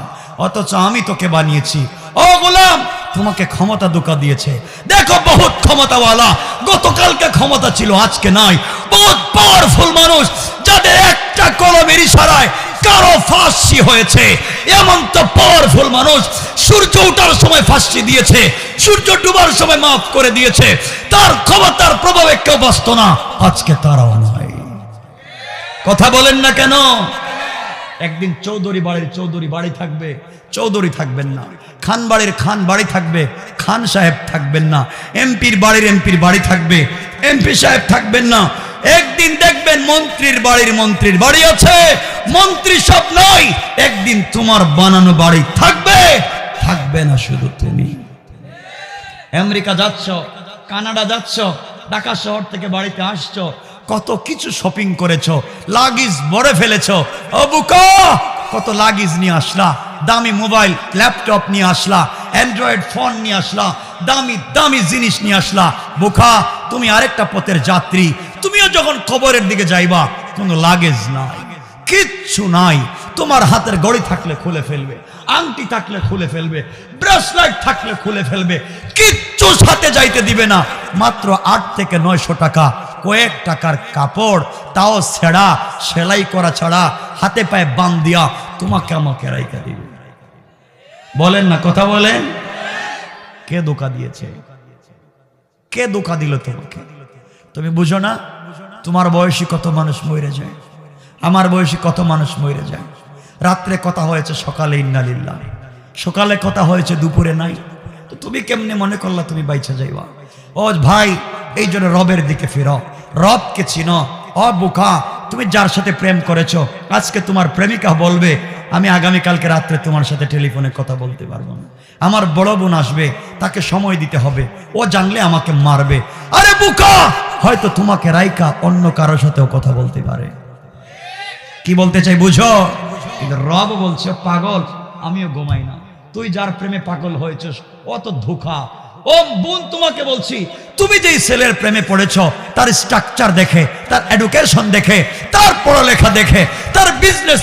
A: অথচ আমি তোকে বানিয়েছি। ও গোলাম, তোমাকে ক্ষমতা ধোঁকা দিয়েছে। দেখো বহুত ক্ষমতাওয়ালা, গতকালকে ক্ষমতা ছিল আজকে নাই। বহুত পাওয়ারফুল মানুষ যাদের একটা কলমের ইশারায় কারো ফাঁসি হয়েছে। এমন তো পাওয়ারফুল মানুষ সূর্য ওঠার সময় ফাঁসি দিয়েছে, সূর্য ডুবার সময় মাফ করে দিয়েছে। তার ক্ষমতার প্রভাবে কেউ বাঁচত না, আজকে তারাও নয়। কথা বলেন না কেন? একদিন চৌধুরী বাড়ির চৌধুরী বাড়ি থাকবে, চৌধুরী থাকবেন না। খান বাড়ির খান বাড়ি থাকবে, খান সাহেব থাকবেন না। এমপির বাড়ির এমপির বাড়ি থাকবে, এমপি সাহেব থাকবেন না। একদিন দেখবেন মন্ত্রীর বাড়ির মন্ত্রীর বাড়ি আছে, মন্ত্রী সব নয়। একদিন তোমার বানানো বাড়ি থাকবে, থাকবে না শুধু তুমি। আমেরিকা যাচ্ছ, কানাডা যাচ্ছ, ঢাকা শহর থেকে বাড়িতে আসছো, কত কিছু শপিং করেছো, লাগেজ ভরে ফেলেছো। ও বুকা, কত লাগেজ নিয়ে আসলা, দামি মোবাইল ল্যাপটপ নিয়ে আসলা, অ্যান্ড্রয়েড ফোন নিয়ে আসলা, দামি দামি জিনিস নিয়ে আসলা। বুকা, তুমি আরেকটা পথের যাত্রী। তুমিও যখন কবরের দিকে যাইবা, কোনো লাগেজ নাই, কিচ্ছু নাই। তোমার হাতের ঘড়ি থাকলে খুলে ফেলবে, আংটি থাকলে খুলে ফেলবে, ব্রেসলেট থাকলে খুলে ফেলবে, কিচ্ছু সাথে যাইতে দিবে না। মাত্র 8 থেকে 900 টাকা, কয়েক টাকার কাপড়, তাও ছেঁড়া, সেলাই করা ছাড়া, হাতে পায়ে বান দিয়া তোমাকে আমাকে রাইখা দিবে। বলেন না, কথা বলেন। কে ধোঁকা দিয়েছে? কে ধোঁকা দিল তোমাকে? তুমি বুঝো না? তোমার বয়সী কত মানুষ মরে যায়, আমার বয়সী কত মানুষ মরে যায়। রাত্রে কথা হয়েছে, সকালে ইন্না লিল্লাহ, সকালে কথা হয়েছে, দুপুরে নাই। তো তুমি কেমনে মনে করলা তুমি বাইচা যাইবা? ও ভাই, এই জন্য রবের দিকে ফিরো, রবকে চিনো। ও বুকা, তুমি যার সাথে প্রেম করেছো, আজকে তোমার প্রেমিকা বলবে আমি আগামীকালকে রাত্রে তোমার সাথে টেলিফোনে কথা বলতে পারবো না, আমার বড় বোন আসবে, তাকে সময় দিতে হবে, ও জানলে আমাকে মারবে। আরে বুকা, হয়তো তোমাকে রাইকা অন্য কারোর সাথেও কথা বলতে পারে। কি বলতে চাই বুঝো? কিন্তু রব বলছে পাগল, আমিও ঘুমাই না। তুই যার প্রেমে পাগল হয়েছিস, অত ধোঁকা। ও বোন, তোমাকে বলছি, তুমি যেই ছেলের প্রেমে পড়েছ, তার স্ট্রাকচার দেখে, তার এডুকেশন দেখে, তার পড়ালেখা দেখে, তার বিজনেস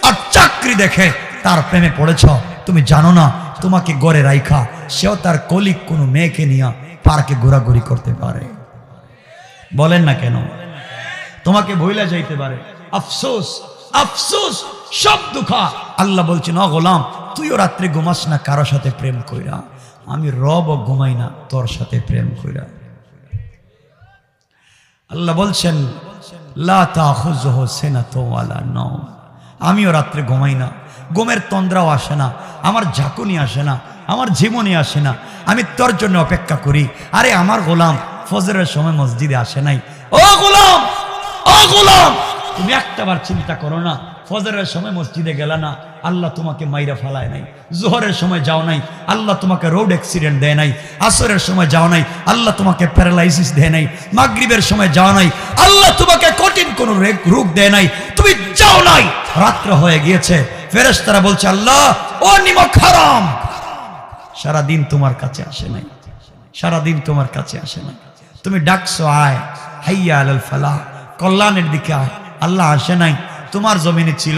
A: আর চাকরি দেখে তার প্রেমে পড়েছ। তুমি জানো না, তোমাকে গড়ে রাইখা সেও তার কলিগ কোনো মেয়েকে নিয়ে পার্কে ঘোরাঘুরি করতে পারে। বলেন না কেন? তোমাকে ভুলে যাইতে পারে। আফসোস, আফসোস, সব দুঃখা। আল্লাহ বলছেন, ও গোলাম, তুইও রাত্রে ঘুমাস না কারোর সাথে প্রেম কইরা, আমি রব ঘুমাই না তোর সাথে প্রেম কইরা। আল্লাহ বলছেন, লা তাখুযুহু সিনাতুন ওয়ালা নাওম, আমিও রাত্রে ঘুমাই না, ঘুমের তন্দ্রাও আসে না, আমার ঝাঁকুনি আসে না, আমার জীবনী আসে না, আমি তোর জন্য অপেক্ষা করি। আরে আমার গোলাম ফজরের সময় মসজিদে আসে নাই। ও গোলাম, ও গোলাম, তুমি একটাবার চিন্তা করো না, ফজরের সময় মসজিদে গেলা না, আল্লাহ তোমাকে মাইরা ফালায় নাই। জোহরের সময় যাও নাই, আল্লাহ তোমাকে রোড অ্যাক্সিডেন্ট দেয় নাই। আসরের সময় যাও নাই, আল্লাহ তোমাকে প্যারালাইসিস দেয় নাই। মাগরিবের সময় যাও নাই, আল্লাহ তোমাকে কঠিন কোনো রোগ দেয় নাই। তুমি যাও নাই, রাত্র হয়ে গিয়েছে, ফেরেশতারা বলছে, আল্লাহ ও নিমক হারাম সারাদিন তোমার কাছে আসে নাই, সারাদিন তোমার কাছে আসে নাই। তুমি ডাকছো, আয় হাইয়া আলাল ফালাহ, কল্যাণের দিকে আয়, আল্লাহ আসে নাই। তোমার জমিনে ছিল,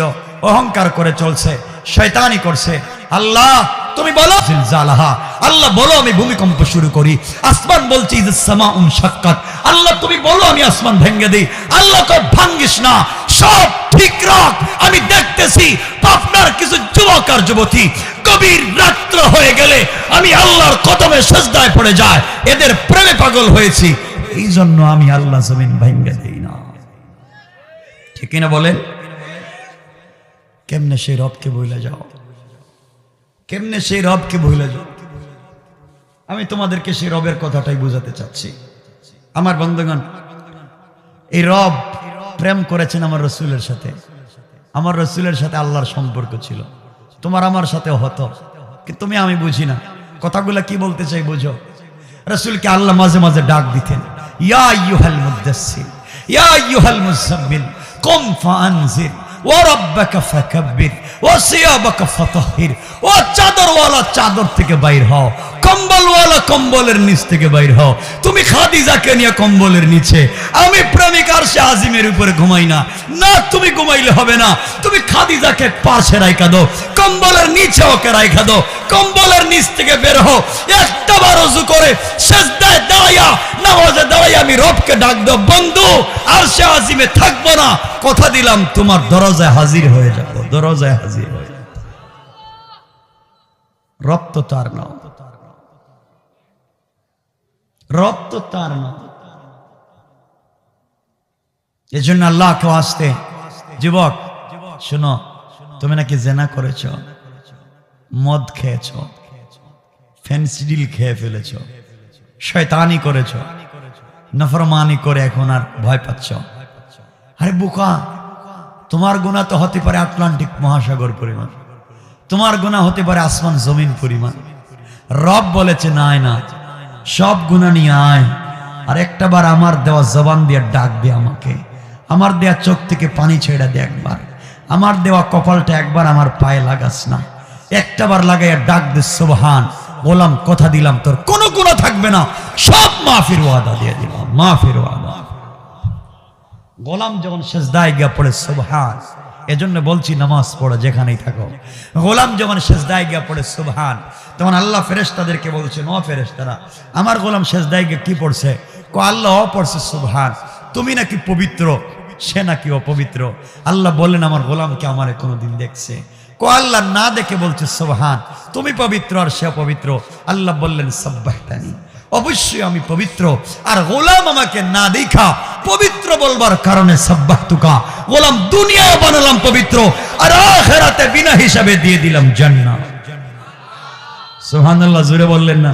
A: অহংকার করে চলছে, শয়তানি করছে। আল্লাহ তুমি বলো জিলজালাহা, আল্লাহ বলো আমি ভূমিকম্প শুরু করি। আসমান বলছে ইজ সামাউন শাক্কাত, আল্লাহ তুমি বলো আমি আসমান ভেঙে দেই। আল্লাহ তো ভাঙ্গিস না, সব ঠিক রাখ, আমি দেখতেছি। পাবনার কিছু যুবক আর যুবতী গভীর রাত্র হয়ে গেলে আমি আল্লাহর কদমে সিজদায় পড়ে যায়, এদের প্রেমে পাগল হয়েছি, এই জন্য আমি আল্লাহ জমিন ভেঙে দেই না। ঠিক না বলেন? কেমনে সেই রবকে ভুলে যাও, কেমনে সেই রবকে ভুলে যাও। আমি তোমাদেরকে সেই রবের কথাটাই বোঝাতে চাচ্ছি। আমার বন্ধুগণ, এই রব প্রেম করেছেন আমার রসুলের সাথে। আমার রসুলের সাথে আল্লাহর সম্পর্ক ছিল, তোমার আমার সাথেও হতো, কিন্তু তুমি আমি বুঝি না। কথাগুলা কি বলতে চাই বুঝো? রসুলকে আল্লাহ মাঝে মাঝে ডাক দিতেন, ইয়া আইয়ুহাল মুদ্দাসসির, ইয়া আইয়ুহাল মুযাম্মিল, কুম ফাআনজির, ওয়া রাব্বাকা ফাকাব্বির ওয়া সিয়াবাকা ফাতাহহির। ও চাদরওয়ালা চাদর থেকে বাইর হও, কম্বলওয়ালা কম্বলের নিচ থেকে বাইর হও। তুমি খাদিজাকে নিয়ে কম্বলের নিচে, আমি প্রেমিক আরশে আজিমের উপরে ঘুমাই না। না, তুমি ঘুমাইলে হবে না, তুমি খাদিজাকে পাশে রাইখা দাও, কম্বলের নিচে ওকে রাইখা দাও। কম্বলের নিচ থেকে বের হও, একটাবার ওযু করে সিজদায় দাঁড়াইয়া নামাজে দাঁড়াইয়া আমি রবকে ডাক দাও, বন্ধু আরশে আজিমে থাকবো না, কথা দিলাম তোমার দরজায় হাজির হয়ে যাব, দরজায় হাজির হয়ে যাব। রব তো তার নাম, রব তো তার নাম। এই জন্য আল্লাহকে আসতে, যুবক শোনো, তুমি নাকি জেনা করেছ, মদ খেয়েছ, ফেন্সিডিল খেয়ে ফেলেছ, শয়তানি করেছ, নফরমানি করে এখন আর ভয় পাচ্ছ। আরে বোকা, তোমার গুনাহ তো হতে পারে আটলান্টিক মহাসাগর পরিমাণ, তোমার গুনাহ হতে পারে আসমান জমিন পরিমাণ। রব বলেছে নাই না, সব গুনাহ নিয়ে আয়, আর একটা বার আমার দেওয়া জবান দিয়ে ডাকবে আমাকে, আমার দেওয়া চোখ থেকে পানি ছেড়ে দে একবার, আমার দেওয়া কপালটা একবার আমার পায়ে লাগাস না, একটা বার লাগাইয়া ডাক দে সুবহান। গোলাম কথা দিলাম তোর কোনো গুনাহ থাকবে না, সব মাফির ওয়াদা দিয়ে দিলাম, মাফির ওয়াদা। গোলাম যখন সিজদায় গিয়া পড়ে সুবহান, এজন্য বলছি নামাজ পড়ো যেখানেই থাকো। গোলাম যখন সিজদায় গিয়া পড়ে সুবহান, তখন আল্লাহ ফেরেশতাদেরকে বলছেন, ও ফেরেশতারা, আমার গোলাম সিজদায় গিয়ে কি পড়ছে? কো আল্লাহ পড়ছে সুবহান। তুমি নাকি পবিত্র, সে নাকি অপবিত্র। আল্লাহ বললেন, আমার গোলামকে আমারে কোনোদিন দেখছে? কো আল্লাহ না দেখে বলছে সুবহান। তুমি পবিত্র আর সে অপবিত্র। আল্লাহ বললেন সাব্বাহতানি, অবশ্যই আমি পবিত্র, আর গোলাম আমাকে না দেখা পবিত্র বলবার কারণে সাব্বাহতুকা, গোলাম দুনিয়ায় বানালাম পবিত্র, আর আখিরাতে বিনা হিসাবে দিয়ে দিলাম জান্নাত। সুবহানাল্লাহ, জোরে বললেন না?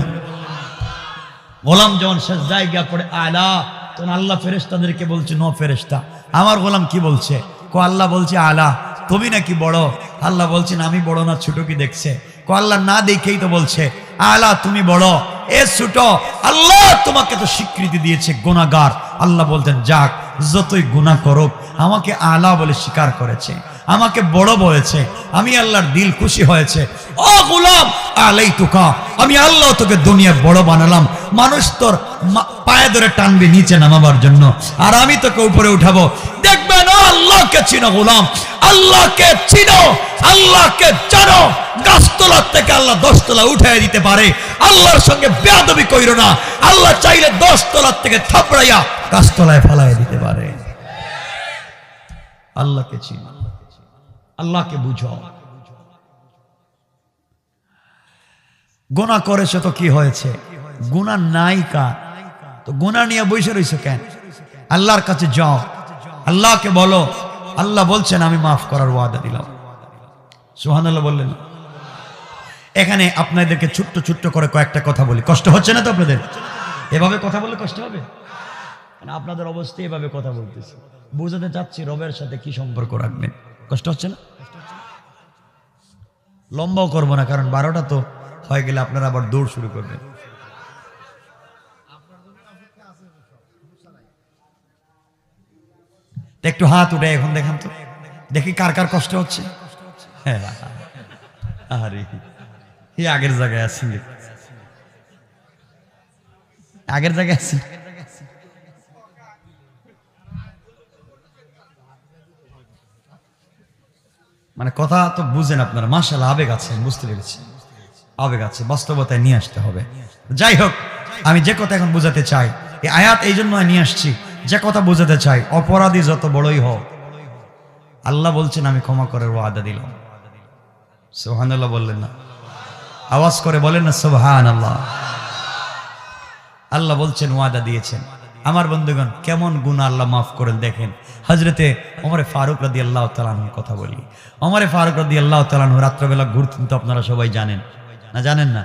A: গোলাম যখন সিজদায় গিয়া পড়ে আলা, তখন আল্লাহ ফেরেশতাদেরকে বলছে, নো ফেরেশতা, আমার গোলাম কি বলছে? কো আল্লাহ বলছে আলা, তুমি নাকি বড়। আল্লাহ বলছেন আমি বড় না ছোট কি দেখছে? কো আল্লাহ না দেখেই তো বলছে আলা তুমি বড়, এ ছোট। আল্লাহ তোমাকে তো স্বীকৃতি দিয়েছে গুনাহগার। আল্লাহ বলতেন যাক, যতই গুনাহ করুক আমাকে আলা বলে স্বীকার করেছে, আমাকে বড় বলেছে, আমি আল্লাহর দিল খুশি হয়েছে। ও গোলাম আলাইতুকা, আমি আল্লাহ তোকে দুনিয়া বড় বানালাম, মানুষ তোর পায়ে ধরে টানবে নিচে নামাবার জন্য, আর আমি তোকে উপরে উঠাবো। দেখবে না, আল্লাহকে চিনো গোলাম, আল্লাহকে চিনো, আল্লাহকে জানো। গাছতলার থেকে আল্লাহ 10 তলা উঠাই দিতে পারে। আল্লাহর সঙ্গে বেয়াদবি কইরো না, আল্লাহ চাইলে 10 তলার থেকে থাপড়াইয়া গাছতলায় ফেলাই দিতে পারে। আল্লাহকে চিনো, আল্লাহকে বুঝো। গুনাহ করেছো তো কি হয়েছে? গুনাহ নাই কার, তো গুনাহ নিয়ে বসে রইছো কেন? আল্লাহর কাছে যাও, আল্লাহকে বলো। আল্লাহ বলছেন আমি মাফ করার ওয়াদা দিলাম। সুবহানাল্লাহ বললেন? এখানে আপনাদেরকে ছোট্ট ছোট্ট করে কয়েকটা কথা বলি, কষ্ট হচ্ছে না তো আপনাদের? এভাবে কথা বললে কষ্ট হবে? আপনাদের অবস্থা এভাবে কথা বলতেছি, বুঝাতে চাচ্ছি রবের সাথে কি সম্পর্ক রাখবেন। কষ্ট হচ্ছে না? লম্বাও করবো না, কারণ 12টা তো হয়ে গেলে আপনারা আবার দৌড় শুরু করবেন। একটু হাত উঠে এখন দেখান তো, দেখি কার কার কষ্ট হচ্ছে। হ্যাঁ, আরে এই আগের জায়গায় আছেন, আগের জায়গায় আছেন। মানে কথা তো বুঝেন আপনারা, মাশাআল্লাহ আবেগ আছেন, বুঝতে পেরেছি, আবেগ আছে, বাস্তবতায় নিয়ে আসতে হবে। যাই হোক, আমি যে কথা এখন বোঝাতে চাই, এই আয়াত এই জন্য নিয়ে আসছি, যে কথা বোঝাতে চাই, অপরাধী যত বড়ই হোক, আল্লাহ বলছেন আমি ক্ষমা করার ওয়াদা দিলাম। সুবহানাল্লাহ বললেন না? আওয়াজ করে বলেন না সুবহানাল্লাহ। আল্লাহ বলছেন ওয়াদা দিয়েছেন। আমার বন্ধুগণ, কেমন গুনাহ আল্লাহ মাফ করেন দেখেন। হযরতে ওমর ফারুক রাদিয়াল্লাহু তাআলা আনহুর কথা বলি। ওমর ফারুক রাদিয়াল্লাহু তাআলা আনহু রাত্রবেলা ঘুরতেন, তো আপনারা সবাই জানেন না? জানেন না?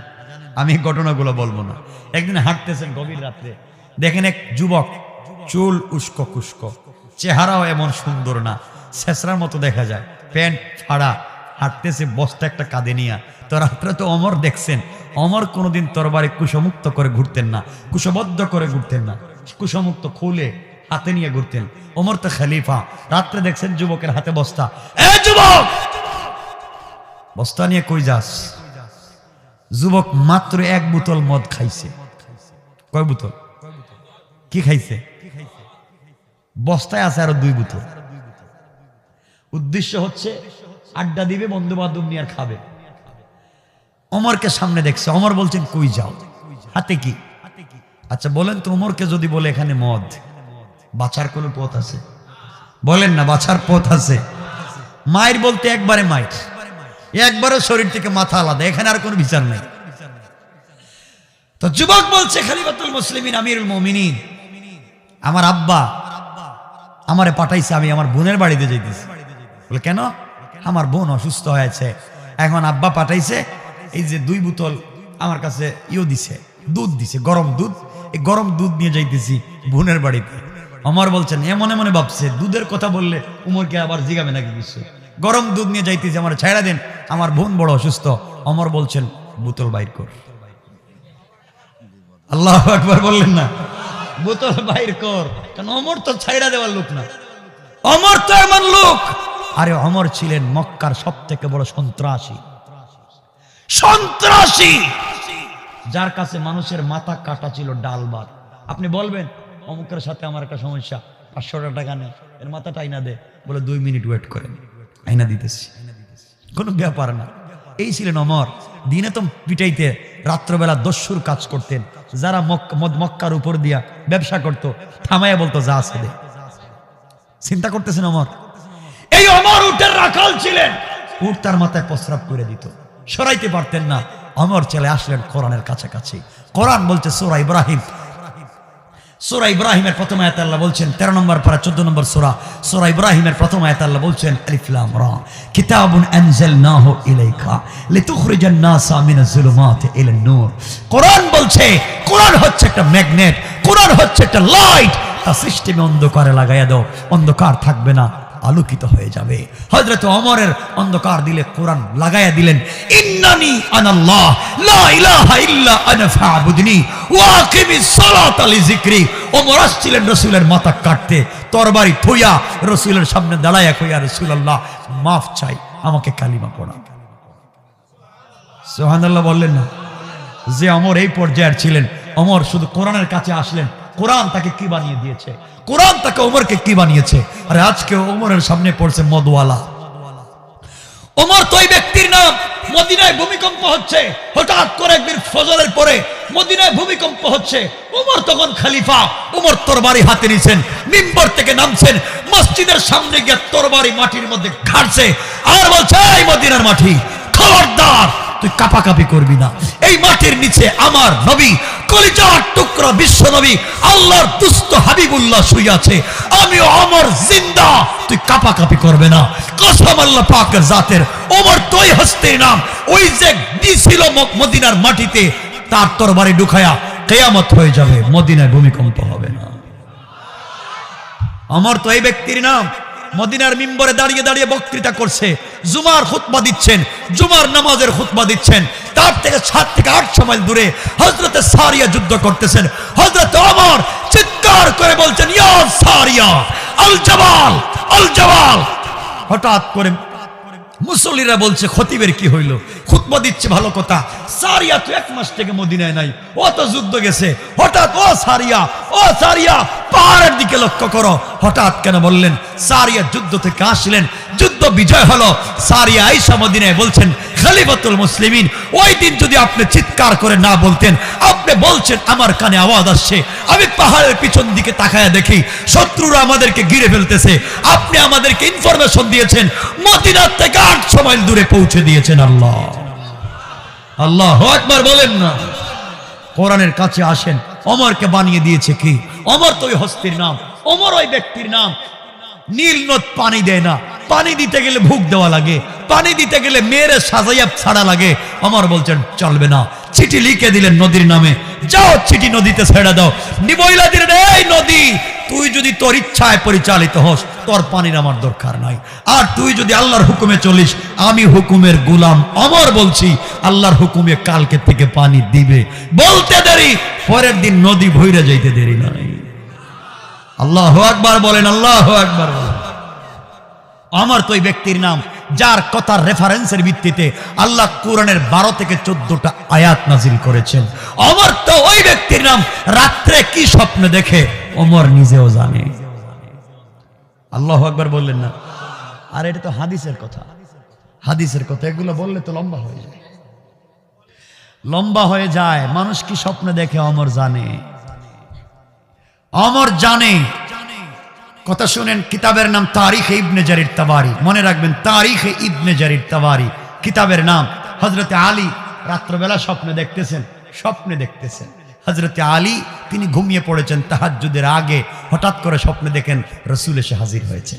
A: আমি ঘটনাগুলো বলবো না। একদিন হাঁটতেছেন গভীর রাত্রে, দেখেন এক যুবক, চুল উস্কো খুস্কো, চেহারাও এমন সুন্দর না, ছেসরার মতো দেখা যায়, প্যান্ট ফাড়া, হাঁটতেছে বস্তা একটা কাঁধে নিয়া। তো রাত্রে তো ওমর দেখছেন, ওমর কোনোদিন তরবারি কুশমুক্ত করে ঘুরতেন না, কুশবদ্ধ করে ঘুরতেন না, কুশমুক্ত খুলে হাতে নিয়ে ঘুরতেন। ওমর তো খলিফা, রাত্রে দেখছেন যুবকের হাতে বস্তা। এ যুবক, বস্তা নিয়ে কই যাস? যুবক মাত্র 1 বোতল মদ খাইছে। কয় বোতল? কি খাইছে? বস্তায় আছে আরো 2 বোতল। উদ্দেশ্য হচ্ছে আড্ডা দিবে, বন্ধু বান্ধব নিয়ে আর খাবে। ওমরকে সামনে দেখছে। ওমর বলছেন কই যাও? হাতে কি? আচ্ছা বলেন তো, ওমরকে যদি বলে এখানে মদ, বাঁচার কোনো পথ আছে? বলেন না, বাঁচার পথ আছে? মায়ের বলতে একবারে মায়ের, একবারে শরীর থেকে মাথা আলাদা, এখানে আর কোনো বিচার নেই। তো যুবক বলছে খলিফাতুল মুসলিমিন আমিরুল মুমিনিন, আমার আব্বা আমারে পাঠাইছে, আমি আমার বোনের বাড়িতে যাইতেছি। বলে কেন? আমার বোন অসুস্থ হয়েছে, এখন আব্বা পাঠাইছে, এই যে 2 বোতল আমার কাছে দিছে, দুধ দিছে, গরম দুধ। এই গরম দুধ নিয়ে যাইতেছি বোনের বাড়িতে। ওমর বলছেন মনে মনে ভাবছে দুধের কথা বললে উমরকে আবার জিগাবে নাকি কিছু। গরম দুধ নিয়ে যাইতেছি, আমার ছাইড়া দেন, আমার বোন বড় অসুস্থ। ওমর বলছেন বোতল বাইর কর। আল্লাহু আকবার বললেন না? বোতল বাইর কর। কারণ ওমর তো ছাইড়া দেওয়ার লোক না, ওমর তো এমন লোক। আরে ওমর ছিলেন মক্কার সবথেকে বড় সন্ত্রাসী, যার কাছে মানুষের মাথা কাটা ছিল ডাল ভাত। আপনি বলবেন অমুকের সাথে আমার একটা সমস্যা, 500 টাকা নেই, এর মাথাটা আইনা দে। বলে 2 মিনিট ওয়েট করেন, আইনা দিতেছি, কোনো ব্যাপার না। এই ছিলেন ওমর। দিনে তো পিটাইতে, রাত্রবেলা দস্যুর কাজ করতেন। যারা মক্কার উপর দিয়া ব্যবসা করতো থামাইয়া বলতো যা আছে দে। চিন্তা করতেছেন ওমর? এই ওমর উটের রাখাল ছিলেন। উট তার মাথায় প্রস্রাব করে দিত, সরাইতে পারতেন না। ওমর চলে আসলেন কোরআনের কাছাকাছি। কোরআন বলছে সূরা ইব্রাহিম, সূরা ইব্রাহিমের প্রথম আয়াতে আল্লাহ বলছেন, 13 নম্বর পারা 14 নম্বর সূরা, সূরা ইব্রাহিমের প্রথম আয়াতে আল্লাহ বলছেন আলিফ লাম রা কিতাবুন আনজালনাহু ইলাইকা লিতুখরিজান নাসা মিনাজ যুলুমাতি ইলান নূর। কোরআন বলছে, কোরআন হচ্ছে একটা ম্যাগনেট, কোরআন হচ্ছে একটা লাইট। তা সিস্টেমে অন্ধকারে লাগাইয়া দাও, অন্ধকার থাকবে না, আলোকিত হয়ে যাবে। হযরত ওমরের অন্ধকার দিলে কোরআন লাগাইয়া দিলেন, ইন্নানি আনাল্লাহ লা ইলাহা ইল্লা আনা ফাবুদনি ওয়া আকিমিস সালাতা লিযিকরি। ওমর আসছিলেন রাসূলের মাথা কাটতে, তরবারি থইয়া রাসূলের সামনে দাঁড়ায়া কইয়া, রাসূলুল্লাহ মাফ চাই, আমাকে কালিমা পড়া। সুবহানাল্লাহ বললেন না? যে ওমর এই পর্যায়ের ছিলেন, ওমর শুধু কোরআনের কাছে আসলেন, কোরআন তাকে কি বানিয়ে দিয়েছে, কোরআন তাকে ওমরকে কি বানিয়েছে। আরে আজকে ওমরের সামনে পড়ছে মদওয়ালা। ওমর তো এই ব্যক্তির নাম। মদিনায় ভূমিকম্প হচ্ছে, হঠাৎ করে একদিন ফজরের পরে মদিনায় ভূমিকম্প হচ্ছে। ওমর তখন খলিফা, ওমর তরবারি হাতে নিছেন, মিম্বর থেকে নামছেন, মসজিদের সামনে গিয়ে তরবারি মাটির মধ্যে ঘাড়ছে আর বলছে, এই মদিনার মাটি, খবরদার তুই কাপাকাপি করবি না। এই মাটির নিচে আমার নবী, কলিজার টুকরা বিশ্ব নবী, আল্লাহর দুস্ত হাবিবুল্লাহ শুয়ে আছে, আমি ওমর জিন্দা, তুই কাপাকাপি করবে না। কসম আল্লাহ পাকের জাতের, ওমর তোই হস্তির নাম। ওই যে দিছিল মদিনার মাটিতে, তার তরবারি ঢুকায়া কিয়ামত হয়ে যাবে, মদিনায় ভূমিকম্প হবে না। ওমর তো এই ব্যক্তির নাম। মদিনার মিম্বরে দাঁড়িয়ে দাঁড়িয়ে বক্তৃতা করছে, জুমার খুতবা দিচ্ছেন, জুমার নামাজের খুতবা দিচ্ছেন। তার থেকে 7 থেকে 800 মাইল দূরে হযরতে সারিয়া যুদ্ধ করতেছেন। হযরত ওমর চিৎকার করে বলছেন, ইয়া সারিয়া আল জাবাল, আল জাবাল। হঠাৎ করে মুসল্লিরা বলছে, খতিবের কি হইল? খুতবা দিচ্ছে ভালো কথা, সারিয়া তো 1 মাস থেকে মদিনায় নাই, ও তো যুদ্ধ গেছে। হঠাৎ ও সারিয়া, ও সারিয়া, পাহাড়ের দিকে লক্ষ্য করো। হঠাৎ কেন বললেন? সারিয়া যুদ্ধ থেকে আসলেন, যুদ্ধ বিজয় হলো। সারিয়া আয়েশা মদিনায় বলছেন, খলিফাতুল মুসলিমিন, ওই দিন যদি আপনি চিৎকার করে না বলতেন, আপনি বলছেন আমার কানে আওয়াজ আসছে, আমি পাহাড়ের পিছন দিকে তাকায়া দেখি শত্রুরা আমাদেরকে ঘিরে ফেলতেছে, আপনি আমাদেরকে ইনফরমেশন দিয়েছেন, মদিনা থেকে 800 মাইল দূরে পৌঁছে দিয়েছেন। আল্লাহ, আল্লাহু আকবার বলেন না? কোরআনের কাছে আসেন, ওমরকে বানিয়ে দিয়েছে কি? ওমর তো ওই হস্তির নাম, ওমর ওই ব্যক্তির নাম। নীল নদ পানি দেয় না, পানি দিতে গেলে ভুক দেওয়া লাগে, পানি দিতে গেলে মেয়েরে সাজাইয়া ছাড়া লাগে। ওমর বলছেন চলবে না, চিঠি লিখে দিলেন নদীর নামে, যাও চিঠি নদীতে ছেড়ে দাও। নিবইলা দিলেন, এই নদী, তুই যদি তোর ইচ্ছায় পরিচালিত হস, তোর পানির আমার দরকার নাই। আর তুই যদি আল্লাহর হুকুমে চলিস, আমি হুকুমের গোলাম ওমর বলছি, আল্লাহর হুকুমে কালকে থেকে পানি দিবে। বলতে দেরি, পরের দিন নদী ভইরা যাইতে দেরি নাই। আল্লাহু আকবার বলেন, আল্লাহু আকবার বলেন। অমর তো ওই ব্যক্তির নাম যার কথার রেফারেন্সের ভিত্তিতে আল্লাহ কোরআনের 12 থেকে 14টা আয়াত নাজিল করেছেন। অমর তো ওই ব্যক্তির নাম রাত্রে কি স্বপ্ন দেখে ওমর নিজেও জানে। আল্লাহু আকবার বললেন না? আর এটা তো হাদিসের কথা, হাদিসের কথা, এগুলো বললে তো লম্বা হয়ে যায়, লম্বা হয়ে যায়। মানুষ কি স্বপ্ন দেখে ওমর জানে, ওমর জানে। কথা শুনেন, কিতাবের নাম তারিখে ইবনে জারির তাবারি, মনে রাখবেন তারিখে ইবনে জারির তাবারি কিতাবের নাম। হযরতে আলী রাত্রবেলা স্বপ্নে দেখতেছেন হযরতে আলী তিনি ঘুমিয়ে পড়েছেন তাহাজ্জুদের আগে, হঠাৎ করে স্বপ্নে দেখেন রাসূল এসে হাজির হয়েছে।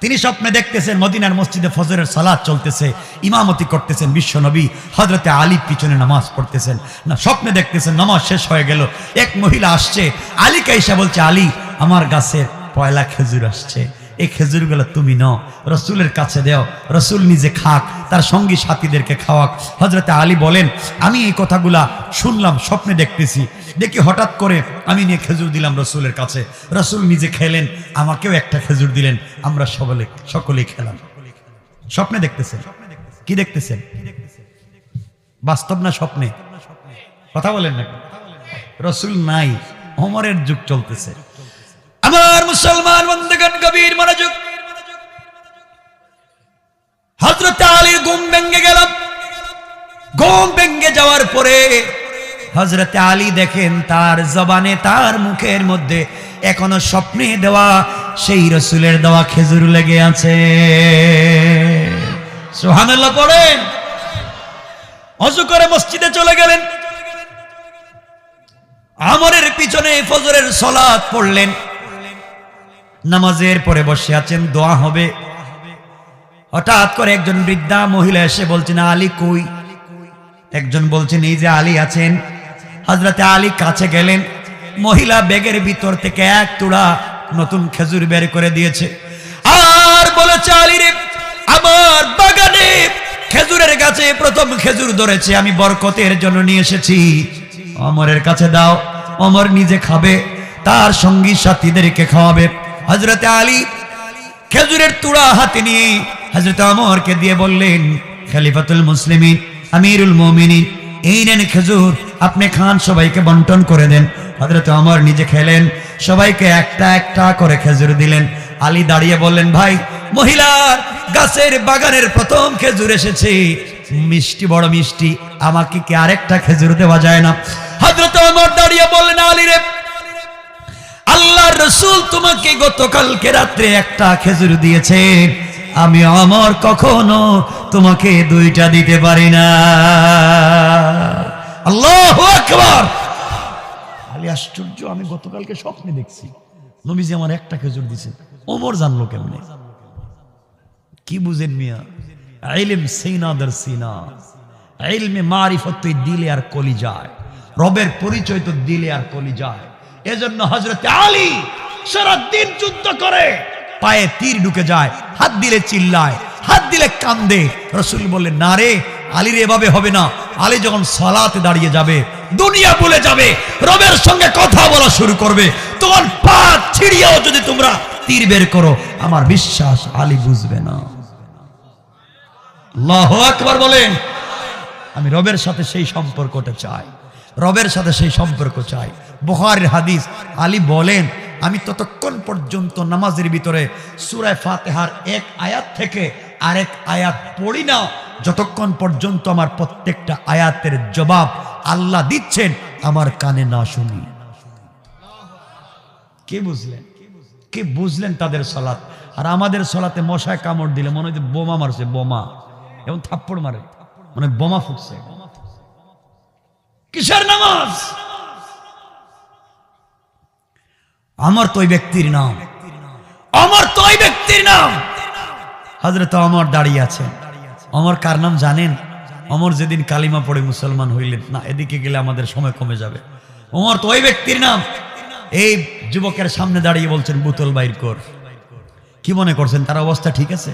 A: তিনি স্বপ্নে দেখতেছেন মদিনার মসজিদে ফজরের সালাত চলতেছে, ইমামতি করতেছেন বিশ্বনবী, হযরতে আলী পিছনে নামাজ পড়তেছেন। না স্বপ্নে দেখতেছেন নামাজ শেষ হয়ে গেল, এক মহিলা আসছে, আলীকে এসে বলছে, আলী আমার গাছের পয়লা খেজুর আসছে, এই খেজুরগুলো তুমি নাও, রসুলের কাছে দাও, রসুল নিজে খাক, তার সঙ্গী সাথীদেরকে খাওয়াক। হযরতে আলী বলেন, আমি এই কথাগুলা শুনলাম, স্বপ্নে দেখতেছি, দেখি হঠাৎ করে আমি নিয়ে খেজুর দিলাম রসুলের কাছে, রসুল নিজে খেলেন, আমাকেও একটা খেজুর দিলেন, আমরা সকলেই খেলাম। স্বপ্নে দেখতেছেন, কি দেখতেছেন? বাস্তব না স্বপ্নে? কথা বলেন না? রসুল নাই, ওমরের যুগ চলতেছে। আমার মুসলমান বন্ধুগণ গভীর মনোযোগ। হযরত আলীর ঘুম ভেঙে গেল। ঘুম ভেঙে যাওয়ার পরে হযরত আলী দেখেন তার জবানে, তার মুখের মধ্যে এখনো স্বপ্নে দেওয়া সেই রাসূলের দেওয়া খেজুর লেগে আছে। সুবহানাল্লাহ পড়েন। ওযু করে মসজিদে চলে গেলেন, ওমরের পিছনে ফজরের সালাত পড়লেন, নামাজের পরে বসে আছেন, দোয়া হবে। হঠাৎ করে একজন বৃদ্ধা মহিলা এসে বলছেন, আলী কই? একজন বলছেন এই যে আলী আছেন। হযরতে আলী কাছে গেলেন, মহিলা ব্যাগের ভিতর থেকে এক তুড়া নতুন খেজুর বের করে দিয়েছে আর বলেছে, আলী রে, আমার বাগানে খেজুরের গাছে প্রথম খেজুর ধরেছে, আমি বরকতের জন্য নিয়ে এসেছি, ওমরের কাছে দাও, ওমর নিজে খাবে, তার সঙ্গী সাথীদেরকে খাওয়াবে। হযরতে আলী খেজুরের তুড়া হাতে নিয়ে হযরত ওমরকে দিয়ে বললেন, খলিফাতুল মুসলিমিন, আমিরুল মুমিনিন, এই নেন খেজুর, আপনি খান, সবাইকে বন্টন করে দেন। হযরত ওমর নিজে খেলেন, সবাইকে একটা একটা করে খেজুর দিলেন। আলী দাঁড়িয়ে বললেন, ভাই, মহিলার গাছের বাগানের প্রথম খেজুর এসেছে, মিষ্টি, বড় মিষ্টি, আমাকে কি আরেকটা খেজুর দেওয়া যায় না? হযরত ওমর দাঁড়িয়ে বললেন, আলী রে, আল্লাহর রাসূল তোমাকে গতকালকে রাত্রে একটা খেজুর দিয়েছে, আমি ওমর কখনো তোমাকে দুইটা দিতে পারি না। আল্লাহু আকবার। আলী আশ্চর্য, আমি গতকালকে স্বপ্নে দেখছি নবীজি আমার একটা খেজুর দিয়েছে, ওমর জানলো কেমনে? কি বুঝেন মিয়া? ইলম সিনা দের সিনা, ইলমে মারিফত তো দিলে আর কলিজায়, রবের পরিচয় তো দিলে আর কলিজায়। এজন্য হযরত আলী সারা দিন যুদ্ধ করে, পায়ে তীর ঢুকে যায়, হাত দিলে চিল্লায়, হাত দিলে কান্দে। রাসূল বললেন, না রে আলীর এভাবে হবে না। আলী যখন সালাতে দাঁড়িয়ে যাবে, দুনিয়া ভুলে যাবে, রবের সঙ্গে কথা বলা শুরু করবে, তখন পা ছিড়িয়েও যদি তোমরা তীর বের করো, আমার বিশ্বাস আলী বুঝবে না। আল্লাহু আকবার বলেন। আমি রবের সাথে সেই সম্পর্কটা চাই, রবের সাথে সেই সম্পর্ক চাই। বুখারীর হাদিস, আলী বলেন, আমি ততক্ষণ পর্যন্ত নামাজের ভিতরে সূরা ফাতিহার এক আয়াত থেকে আরেক আয়াত পড়ি না, যতক্ষণ পর্যন্ত আমার প্রত্যেকটা আয়াতের জবাব আল্লাহ দিচ্ছেন আমার কানে না শুনি। কে বুঝলেন? কে বুঝলেন তাদের সালাত? আর আমাদের সালাতে মশায় কামড় দিলে মনে হয় বোমা মারছে, বোমা, এবং থাপ্পড় মারে, মানে বোমা ফুটছে। কিসের নামাজ? আমার তো ওই ব্যক্তির নাম, আমার তো ওই ব্যক্তির নাম। হযরত ওমর দাঁড়িয়ে আছেন। ওমর কার নাম জানেন? ওমর যেদিন কালিমা পড়ে মুসলমান হইলেন, না এদিকে গেলে আমাদের সময় কমে যাবে। ওমর তো ওই ব্যক্তির নাম। এই যুবকের সামনে দাঁড়িয়ে বলছেন, বোতল বাইর কর। কি মনে করছেন তার অবস্থা ঠিক আছে?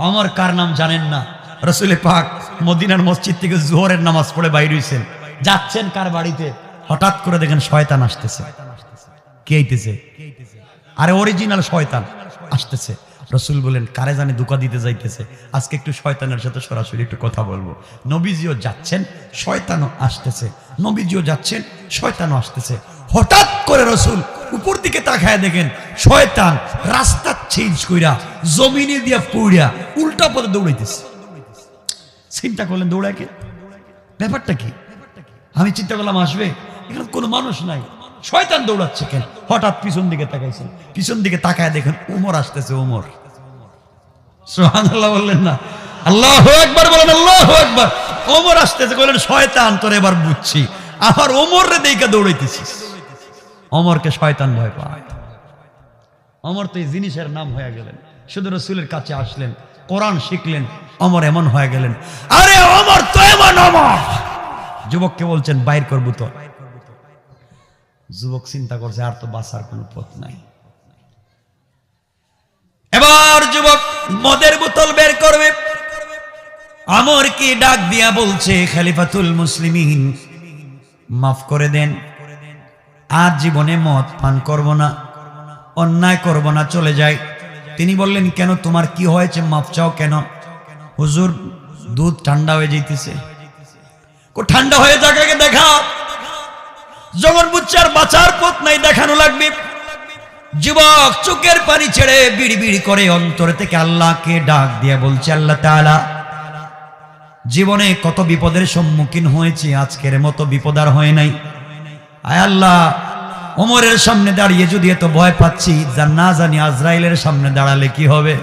A: ওমর কার নাম জানেন না? রাসূল পাক মদিনার মসজিদ থেকে জোহরের নামাজ পড়ে বাইর হইছেন, যাচ্ছেন কার বাড়িতে? হঠাৎ করে দেখেন শয়তান আসতেছে। কে আইতেছে? আরে অরিজিনাল শয়তান আসতেছে। রাসূল বলেন কারে জানি ধোঁকা দিতে যাইতেছে, আজকে একটু শয়তানের সাথে সরাসরি একটু কথা বলবো। নবীজিও যাচ্ছেন, শয়তানও আসতেছে, নবীজিও যাচ্ছেন, শয়তানও আসতেছে। হঠাৎ করে রাসূল উপর দিকে তাকায় দেখেন শয়তান রাস্তা চেঞ্জ কইরা জমিনে দিয়া পড়িয়া উল্টা পথে দৌড়াইতেছে। চিন্তা করলেন দৌড়ায় কে? ব্যাপারটা কি? আমি চিন্তা করলাম আসবে, এখানে কোনো মানুষ নাই, শয়তান দৌড়াচ্ছে কেন? হঠাৎ পিছন দিকে তাকাইছেন, পিছন দিকে তাকায় দেখেন ওমর আসতেছে। ওমর, সুবহানাল্লাহ বললেন না? আল্লাহু আকবার বলেন, আল্লাহু আকবার। ওমর আসতেছে, বললেন শয়তান তোর এবার বুঝছি, আমার ওমর রে দেখে দৌড়াইতেছিস। ওমরকে শয়তান ভয় পায়। ওমর তো এই জিনিসের নাম হয়ে গেলেন। শুধু রাসূলের কাছে আসলেন, কোরআন শিখলেন, ওমর এমন হয়ে গেলেন। আরে ওমর তো এমন ওমর। যুবককে বলছেন বাইর কর বোতল। যুবক চিন্তা করছে আর তো বাঁচার কোনো পথ নাই। এবার যুবক মদের বোতল বের করবে। ওমর কি ডাক দিয়া বলছে, খলিফাতুল মুসলিমিন মাফ করে দেন, আর জীবনে মদ পান করব না, অন্যায় করব না, চলে যাই। তিনি বললেন কেন, তোমার কি হয়েছে, মাফ চাও কেন? হুজুর দুধ ঠান্ডা হয়ে যাইতেছে। ঠান্ডা হয়ে যাকে দেখা, যখন বুঝছে আর বাঁচার পথ নাই, দেখানো লাগবে। যুবক চোখের পানি ছেড়ে বিড়ি বিড়ি করে অন্তর থেকে আল্লাহকে ডাক দিয়ে বলছে, আল্লাহ তাআলা জীবনে কত বিপদের সম্মুখীন হয়েছি, আজকের মতো বিপদ আর হয় নাই। আয় আল্লাহ, ওমরের সামনে দাঁড়িয়ে যদি এত ভয় পাচ্ছি, না জানি আজরাইলের সামনে দাঁড়ালে কি হবে।